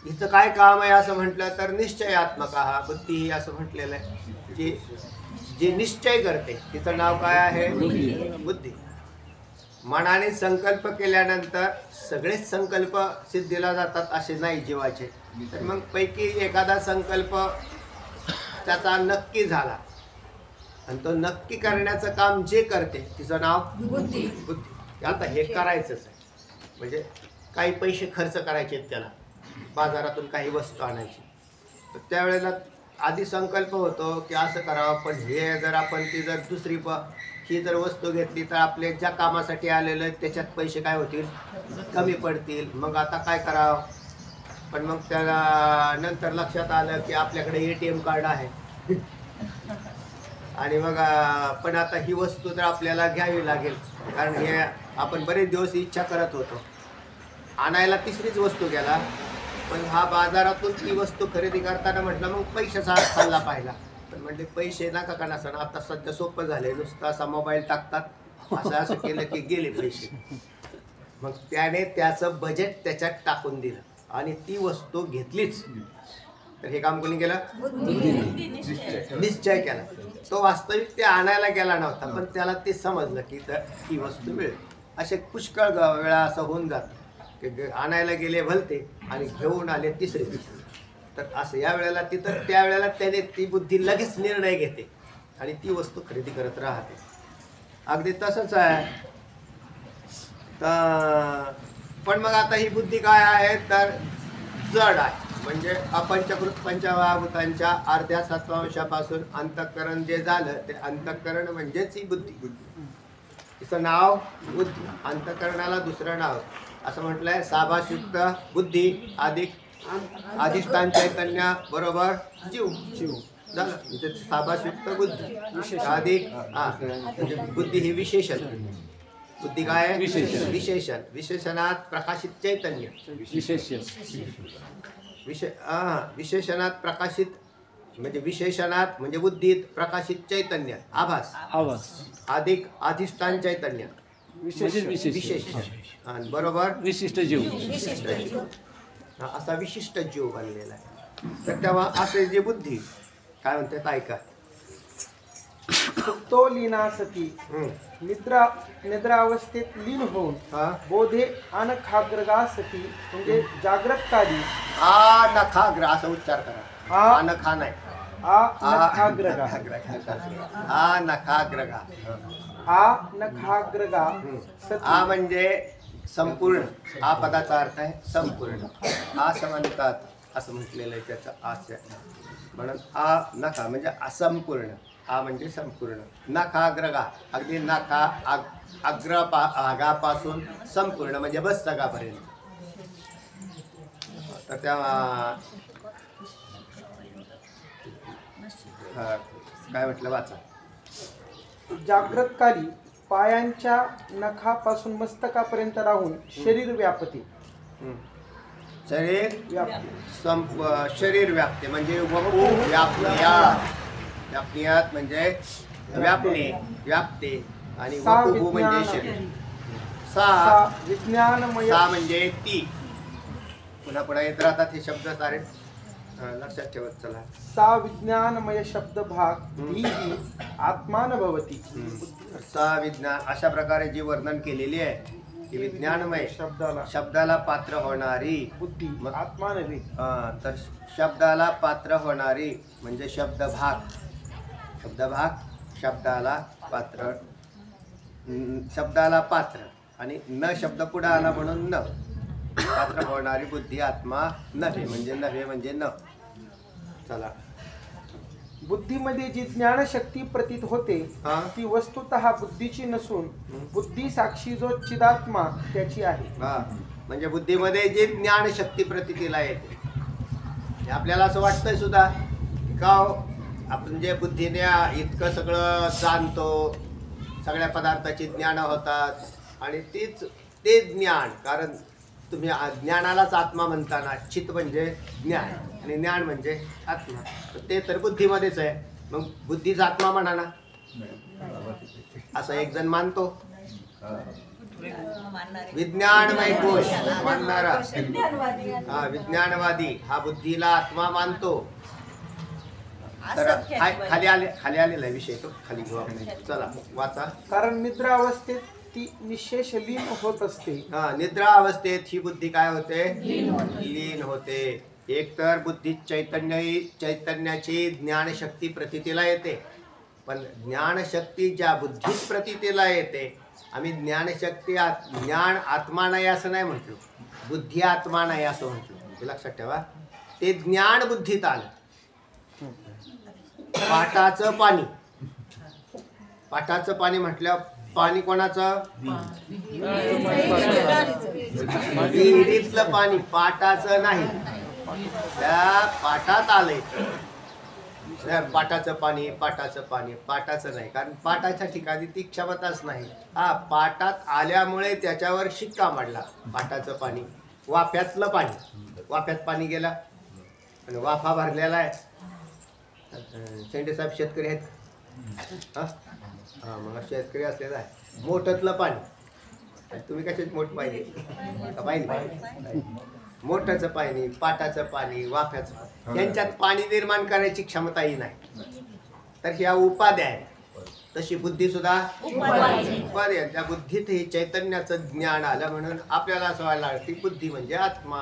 हिचं काय काम आहे असं म्हटलं तर निश्चयात्मक हा बुद्धी ही असं म्हटलेलं आहे की जी निश्चय करते, तिचं नाव काय आहे बुद्धी. मनाने संकल्प केल्यानंतर सगळेच संकल्प सिद्धीला जातात असे नाही जीवाचे. तर मग पैकी एखादा संकल्प त्याचा नक्की झाला आणि तो नक्की करण्याचं काम जे करते तिचं नाव बुद्धी. आता हे करायचंच आहे, म्हणजे काही पैसे खर्च करायचे आहेत त्याला, बाजारातून काही वस्तू आणायची, तर त्यावेळेला आधी संकल्प होतो की असं करावं. पण हे जर आपण ती जर दुसरी ही जर वस्तू घेतली तर आपले ज्या कामासाठी आलेलं त्याच्यात पैसे काय होतील, कमी पडतील. मग आता काय करावं. पण मग त्याला नंतर लक्षात आलं की आपल्याकडे ATM कार्ड आहे आणि मग पण आता ही वस्तू तर आपल्याला घ्यावी लागेल, कारण हे आपण बरेच दिवस इच्छा करत होतो. आणायला तिसरीच वस्तू गेला, पण हा बाजारातून ती वस्तू खरेदी करताना म्हटलं मग पैशाचा हात खाल्ला पाहिला. पण म्हणजे पैसे नका का नसणं, आता सध्या सोपं झाले, नुसतं असा मोबाईल टाकतात, असं केलं की गेले पैसे. मग त्याने त्याचं बजेट त्याच्यात टाकून दिलं आणि ती वस्तू घेतलीच. तर हे काम कोणी केलं, निश्चय केला. तो वास्तविक ते आणायला गेला नव्हता, पण त्याला ते समजलं की ही वस्तू मिळेल. असे पुष्कळ वेळा असं होऊन जातं की आणायला गेले भलते आणि घेऊन आले तिसरे. तर असं या वेळेला तिथं त्यावेळेला त्याने ती बुद्धी लगेच निर्णय घेते आणि ती वस्तू खरेदी करत राहते. अगदी तसंच आहे. तर पण मग आता ही बुद्धी काय आहे तर जड आहे, म्हणजे अपंचकृत पंचमहाभूतांच्या अर्ध्या सत्वांशापासून अंतःकरण जे झालं ते अंतःकरण म्हणजेच ही बुद्धी. तिचं नाव बुद्धी. अंतःकरणाला दुसरं नाव असं म्हटलंय साभासयुक्त बुद्धी अधिक अधिष्ठान चैतन्य बरोबर जीव झालं. म्हणजे साभासयुक्त बुद्धी अधिक म्हणजे बुद्धी ही विशेषण. बुद्धी काय आहे, विशेषण. विशेषणात प्रकाशित चैतन्य. विशेषणात प्रकाशित म्हणजे विशेषणात म्हणजे बुद्धीत प्रकाशित चैतन्य आभास अधिक अधिष्ठान चैतन्य विशेष बरोबर विशिष्ट जीव. असा विशिष्ट जीव बनलेला आहे. तर तेव्हा असे जे बुद्धी काय म्हणतात ऐका. सुप्तो लीनासती निद्रा अवस्थेत लीन होऊन बोधे अनखाग्रगासती म्हणजे जागृत काली. नखाग्र असा उच्चार करा. नखा नाही, नखाग्रगा. नखाग्रगा आ म्हणजे संपूर्ण. आ पदाचा अर्थ आहे संपूर्ण. असं म्हणतात, असं म्हटलेलं आहे त्याचं आशय. म्हणून आ नखा म्हणजे असंपूर्ण. आ म्हणजे संपूर्ण. नखाग्रगा अगदी नखा आगापासून संपूर्ण म्हणजे बस्तकापर्यंत. तर त्या काय म्हटलं वाचा. जागृत काली पायांच्या नखापासून मस्तकापर्यंत राहून शरीर व्यापते. शरीर व्यापते म्हणजे व्यापण्यात म्हणजे व्यापणे व्यापते आणि वपू म्हणजे शरीर. सा विज्ञानमय. सा म्हणजे ती. पुन्हा पुन्हा येत राहतात हे शब्द सारे. लक्षात ठेवत चला. सा विज्ञानमय शब्द भाग धीही आत्मान भवती. सा विज्ञान अशा प्रकारे जी वर्णन केलेली आहे की विज्ञानमय शब्दाला पात्र होणारी बुद्धी मग- आत्मा नव्हे. तर शब्दाला पात्र होणारी म्हणजे शब्दभाग शब्दाला पात्र शब्दाला पात्र आणि न शब्द पुढे आला म्हणून न पात्र होणारी बुद्धी आत्मा नव्हे म्हणजे न. चला. बुद्धीमध्ये जी ज्ञानशक्ती प्रतीत होते हा. ती वस्तुतः बुद्धीची नसून बुद्धी साक्षी जो चिदात्मा त्याची आहे. हा म्हणजे बुद्धीमध्ये जे ज्ञान शक्ती प्रतीतीला येते हे आपल्याला असं वाटतंय सुद्धा का आपण जे बुद्धीने इतकं सगळं जाणतो, सगळ्या पदार्थाची ज्ञान होतात आणि ते ज्ञान, कारण तुम्ही ज्ञानालाच आत्मा म्हणताना चित म्हणजे ज्ञान आणि ज्ञान म्हणजे आत्मा, ते तर बुद्धीमध्येच आहे. मग बुद्धीच आत्मा म्हणा ना असं एक जण मानतो. विज्ञानमय कोश मानणारा हा विज्ञानवादी हा बुद्धीला आत्मा मानतो. तर खाली आलेला विषय तो खाली घेऊ आपण. चला वाचा. कारण निद्रा अवस्थेत ती निशेष लीन होत असते. हा निद्रा अवस्थेत ही बुद्धी काय होते? लीन होते. एक तर बुद्धी चैतन्याची ज्ञानशक्ती प्रतीतीला येते, पण ज्ञानशक्ती ज्या बुद्धीत प्रतीतीला येते, आम्ही ज्ञानशक्ती ज्ञान आत्मा नाही असं नाही म्हटलो, बुद्धी आत्मा नाही असं म्हटलो. हे लक्षात ठेवा. ते ज्ञान बुद्धीत आलं. पाटाचं पाणी म्हटलं पाणी कोणाचं? विहिरीतलं पाणी, पाटाचं नाही. त्या पाटात आलंय पाटाचं पाणी पाटाचं नाही, कारण पाटाच्या ठिकाणी ती क्षमताच नाही. हा पाटात आल्यामुळे त्याच्यावर शिक्का मांडला. पाटाचं पाणी, वाफ्यातलं पाणी, वाफ्यात पाणी गेला आणि वाफा भरलेला आहे. शेंडे साहेब शेतकरी आहेत. हा मग शेतकरी असलेला आहे. मोठतलं पाणी, तुम्ही कशात मोठ पाहिजे? मोठ्याचं पाणी, पाटाचं पाणी, वाफ्याचं, यांच्यात पाणी निर्माण करायची क्षमताही नाही. तर ह्या उपाध्या आहे. तशी बुद्धी सुद्धा उपाध्या. त्या बुद्धीत हे चैतन्याचं ज्ञान आलं म्हणून आपल्याला असं व्हायला लागलं की बुद्धी म्हणजे आत्मा,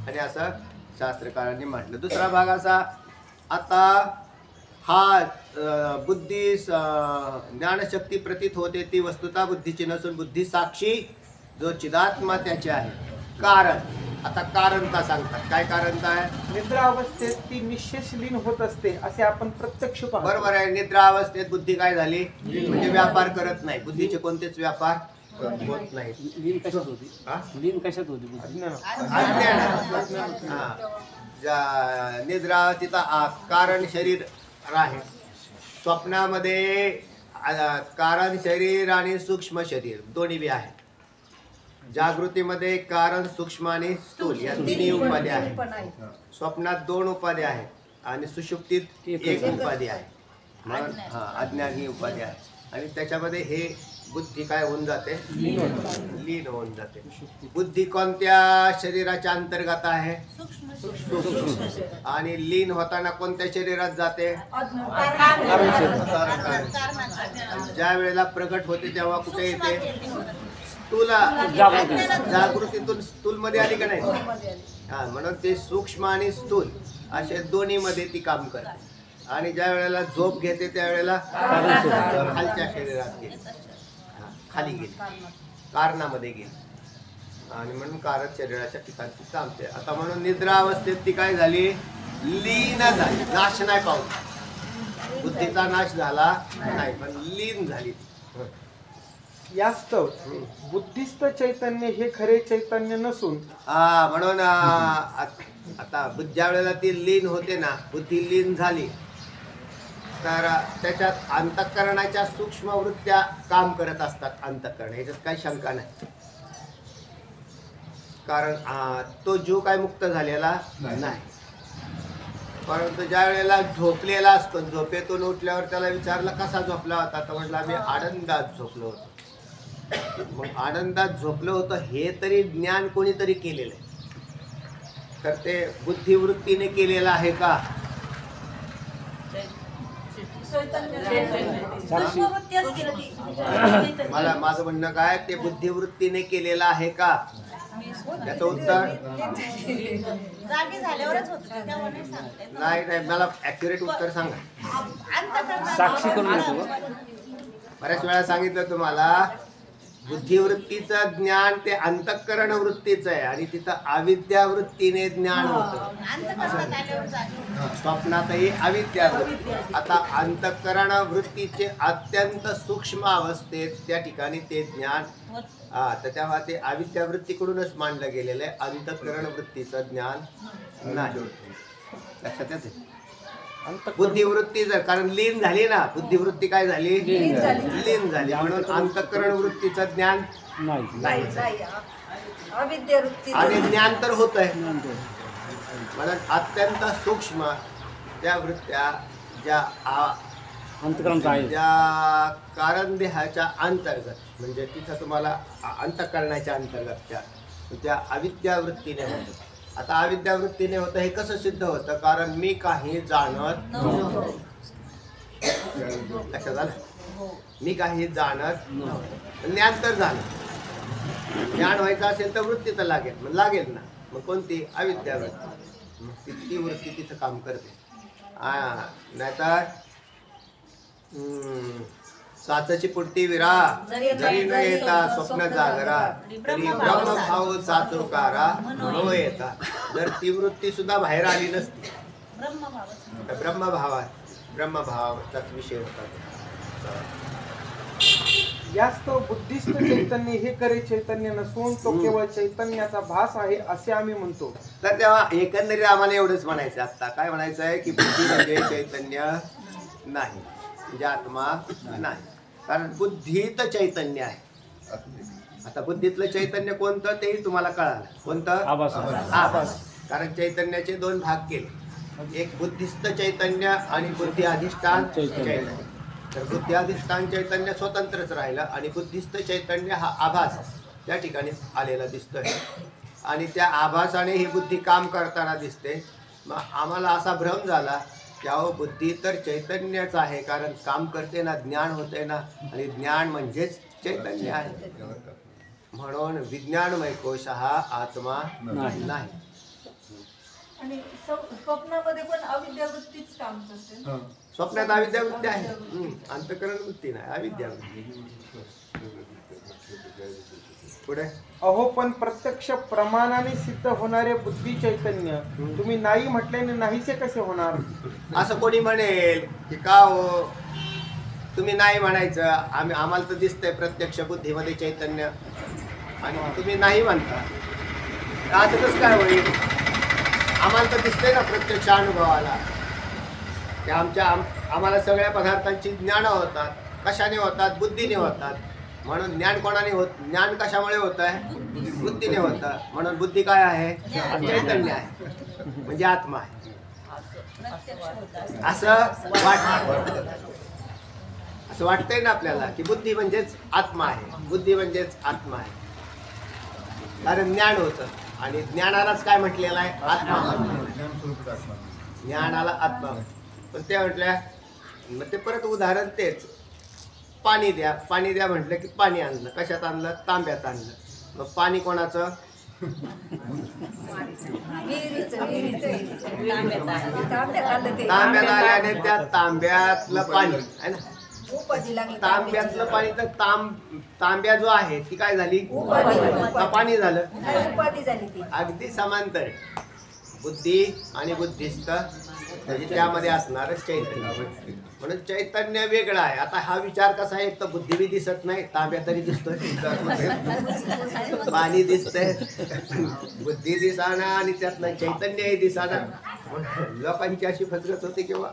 आणि असं शास्त्रकारांनी म्हटलं. दुसरा भाग असा, आता हा बुद्धी ज्ञानशक्ती प्रतीत होते ती वस्तुता बुद्धीची नसून बुद्धी साक्षी जो चिदात्मा त्याचे आहे. कारण आता कारण का सांगतात? काय कारण काय? निद्रा अवस्थेत ती निशेष लीन होत असते असे आपण प्रत्यक्ष पाहतो. बरोबर आहे. निद्रा अवस्थेत बुद्धी काय झाली? म्हणजे व्यापार करत नाही. बुद्धीचे कोणतेच व्यापार होत नाही. लीन कशात होती? लीन कशात होती बुद्धी? अज्ञान. हा निद्रा तिथं कारण शरीर आहे. स्वप्नामध्ये कारण शरीर आणि सूक्ष्म शरीर दोन्ही बी आहे. जागृतीमध्ये कारण, सूक्ष्म आणि स्थूल या तिन्ही उपाधी आहेत. स्वप्नात 2 उपाधी आहेत आणि सुषुप्तीत 1 उपाधी आहे. म्हणून अज्ञान ही उपाधी आहे. आणि त्याच्यामध्ये हे बुद्धी काय होऊन जाते? लीन होऊन जाते. बुद्धी कोणत्या शरीराच्या अंतर्गत आहे? आणि लीन होताना कोणत्या शरीरात जाते? ज्या वेळेला प्रगट होते तेव्हा कुठे येते? जागृतीतून स्थूल मध्ये आली का नाही? म्हणून ते सूक्ष्म आणि स्थूल असे दोन्ही मध्ये ती काम करते. आणि ज्या वेळेला झोप घेते त्यावेळेला खालच्या शरीरात गेली, खाली गेली, कारणामध्ये गेली. आणि म्हणून कारण शरीराच्या ठिकाणी थांबते. आता म्हणून निद्रा अवस्थेत ती काय झाली? लीन झाली. नाश नाही पावला, बुद्धीचा नाश झाला नाही, पण लीन झाली. यास्तव बुद्धिस्त चैतन्य हे खरे चैतन्य नसून म्हणून आता ज्या वेळेला ती लीन होते ना, बुद्धी लीन झाली, तर त्याच्यात अंतःकरणाच्या सूक्ष्म वृत्त्या काम करत असतात. अंतःकरण याच्यात काही शंका नाही, कारण तो जीव काय मुक्त झालेला नाही. परंतु ज्या वेळेला झोपलेला असतो, झोपेतून उठल्यावर त्याला विचारलं कसा झोपला होता, तर म्हटलं आम्ही आनंदात झोपलो होतो. मग आनंदात झोपलो होतं हे तरी ज्ञान कोणीतरी केलेलं आहे. तर ते बुद्धिवृत्तीने केलेलं आहे का? साक्षी वृत्ती असते ना ती. माझं म्हणणं काय, ते बुद्धिवृत्तीने केलेलं आहे का? त्याचं उत्तर जागी झाल्यावरच होत तेव्हा नाही सांगता येत. नाही, मला ॲक्युरेट उत्तर सांगा. अंतःकरणात साक्षी करून येतो का? बऱ्याच वेळा सांगितलं तुम्हाला, बुद्धिवृत्तीचं ज्ञान ते अंतःकरण वृत्तीचं आहे आणि तिथं अविद्या वृत्तीने ज्ञान होतं. अंतःकरणात आल्यावर जागी. स्वप्नातही अविद्या वृत्ती. आता अंतःकरण वृत्तीचे अत्यंत सूक्ष्म अवस्थेत त्या ठिकाणी ते ज्ञान तर तेव्हा ते अविद्या वृत्तीकडूनच मांडलं गेलेलं आहे. अंतःकरण वृत्तीचं ज्ञान नाही. लक्षात येते? बुद्धिवृत्ती जर, कारण लीन झाली ना, बुद्धिवृत्ती काय झाली? लीन झाली, म्हणून अंतःकरण वृत्तीचं ज्ञान नाही. अविद्या वृत्ती आणि ज्ञान तर होत आहे, म्हणून अत्यंत सूक्ष्म त्या वृत्त्या ज्या अंतकरण आहे ज्या कारण देहाच्या अंतर्गत, म्हणजे तिथं तुम्हाला अंतःकरणाच्या अंतर्गत त्या अविद्या वृत्तीने होतं. आता अविद्या वृत्तीने होतं हे कसं सिद्ध होतं? कारण मी काही जाणत नव्हतो. लक्षात आलं? मी काही जाणत नव्हतो. ज्ञान तर झालं. ज्ञान व्हायचं असेल तर वृत्ती तर लागेल, मग लागेल ना. मग कोणती? अविद्या वृत्ती. मग ती वृत्ती तिथं काम करते. नाहीतर साचाची पुरती विरा जरी न येता स्वप्न जागरा तरी ब्रह्मभाव साचोकारा न येता. जर ती वृत्ती सुद्धा बाहेर आली नसती तर ब्रह्मभावाचाच विषय होता. यास्तव बुद्धिस्ट चैतन्य हे खरे चैतन्य नसून तो केवळ चैतन्याचा भास आहे असे आम्ही म्हणतो. तर तेव्हा एकंदरीत आम्हाला एवढंच म्हणायचं. आता काय म्हणायचं आहे की बुद्धी म्हणजे चैतन्य नाही, म्हणजे आत्मा नाही. कारण बुद्धीत चैतन्य आहे. आता बुद्धीतलं चैतन्य कोणतं तेही तुम्हाला कळालं. कोणतं? आभास. कारण चैतन्याचे दोन भाग केले, एक बुद्धिस्थ चैतन्य आणि बुद्धी अधिष्ठान चैतन्य. तर बुद्धी अधिष्ठान चैतन्य स्वतंत्रच राहिलं आणि बुद्धिस्थ चैतन्य हा आभास त्या ठिकाणी आलेला दिसतोय आणि त्या आभासाने ही बुद्धी काम करताना दिसते. मग आम्हाला असा भ्रम झाला की अहो बुद्धी तर चैतन्यच आहे, कारण काम करते ना, ज्ञान होते ना, आणि ज्ञान म्हणजेच चैतन्य आहे. म्हणून विज्ञानमय कोश हा आत्मा नाही. आणि स्वप्नामध्ये पण अविद्या वृत्तीच काम करते. स्वप्नात अविद्या वृत्ती आहे, अंतःकरण वृत्ती नाही, अविद्या वृत्ती. पुढे अहो पण प्रत्यक्ष प्रमाणाने सिद्ध होणारे बुद्धी चैतन्य तुम्ही नाही म्हटल्याने नाहीसे कसे होणार? असं कोणी म्हणेल की का हो तुम्ही नाही म्हणायचं, आम्हाला तर दिसतंय प्रत्यक्ष बुद्धीमध्ये चैतन्य आणि तुम्ही नाही म्हणता, असं कसं काय होईल? आम्हाला तर दिसतंय ना प्रत्यक्ष अनुभवाला की आम्हाला सगळ्या पदार्थांची ज्ञान होतात. कशाने होतात? बुद्धीने होतात. म्हणून ज्ञान कोणाने होत? ज्ञान कशामुळे होत आहे? बुद्धीने होतं. म्हणून बुद्धी काय आहे? चैतन्य आहे, म्हणजे आत्मा आहे. असं वाटतंय ना आपल्याला की बुद्धी म्हणजेच आत्मा आहे, बुद्धी म्हणजेच आत्मा आहे. कारण ज्ञान होतं आणि ज्ञानालाच काय म्हटलेलं आहे? आत्मा. ज्ञानाला आत्मा. पण ते म्हटल्या, मग ते परत उदाहरण तेच, पाणी द्या, पाणी द्या म्हटलं की पाणी आणलं. कशात आणलं? तांब्यात आणलं. मग पाणी कोणाचं? तांब्यात आल्याने त्या तांब्यातलं पाणी आहे ना, तांब्यातलं पाणी. तर तांब्या जो आहे ती काय झाली? पाणी झालं. अगदी समांतर आहे. बुद्धी आणि बुद्धिस्त म्हणजे त्यामध्ये असणार चैतन्य. म्हणून चैतन्य वेगळं आहे. आता हा विचार कसा आहे? तर बुद्धी बी दिसत नाही, तांब्या तरी दिसतोय, पाणी दिसतंय, बुद्धी दिसाना आणि त्यातलं चैतन्यही दिसाना. लोकांची अशी फसगत होती किंवा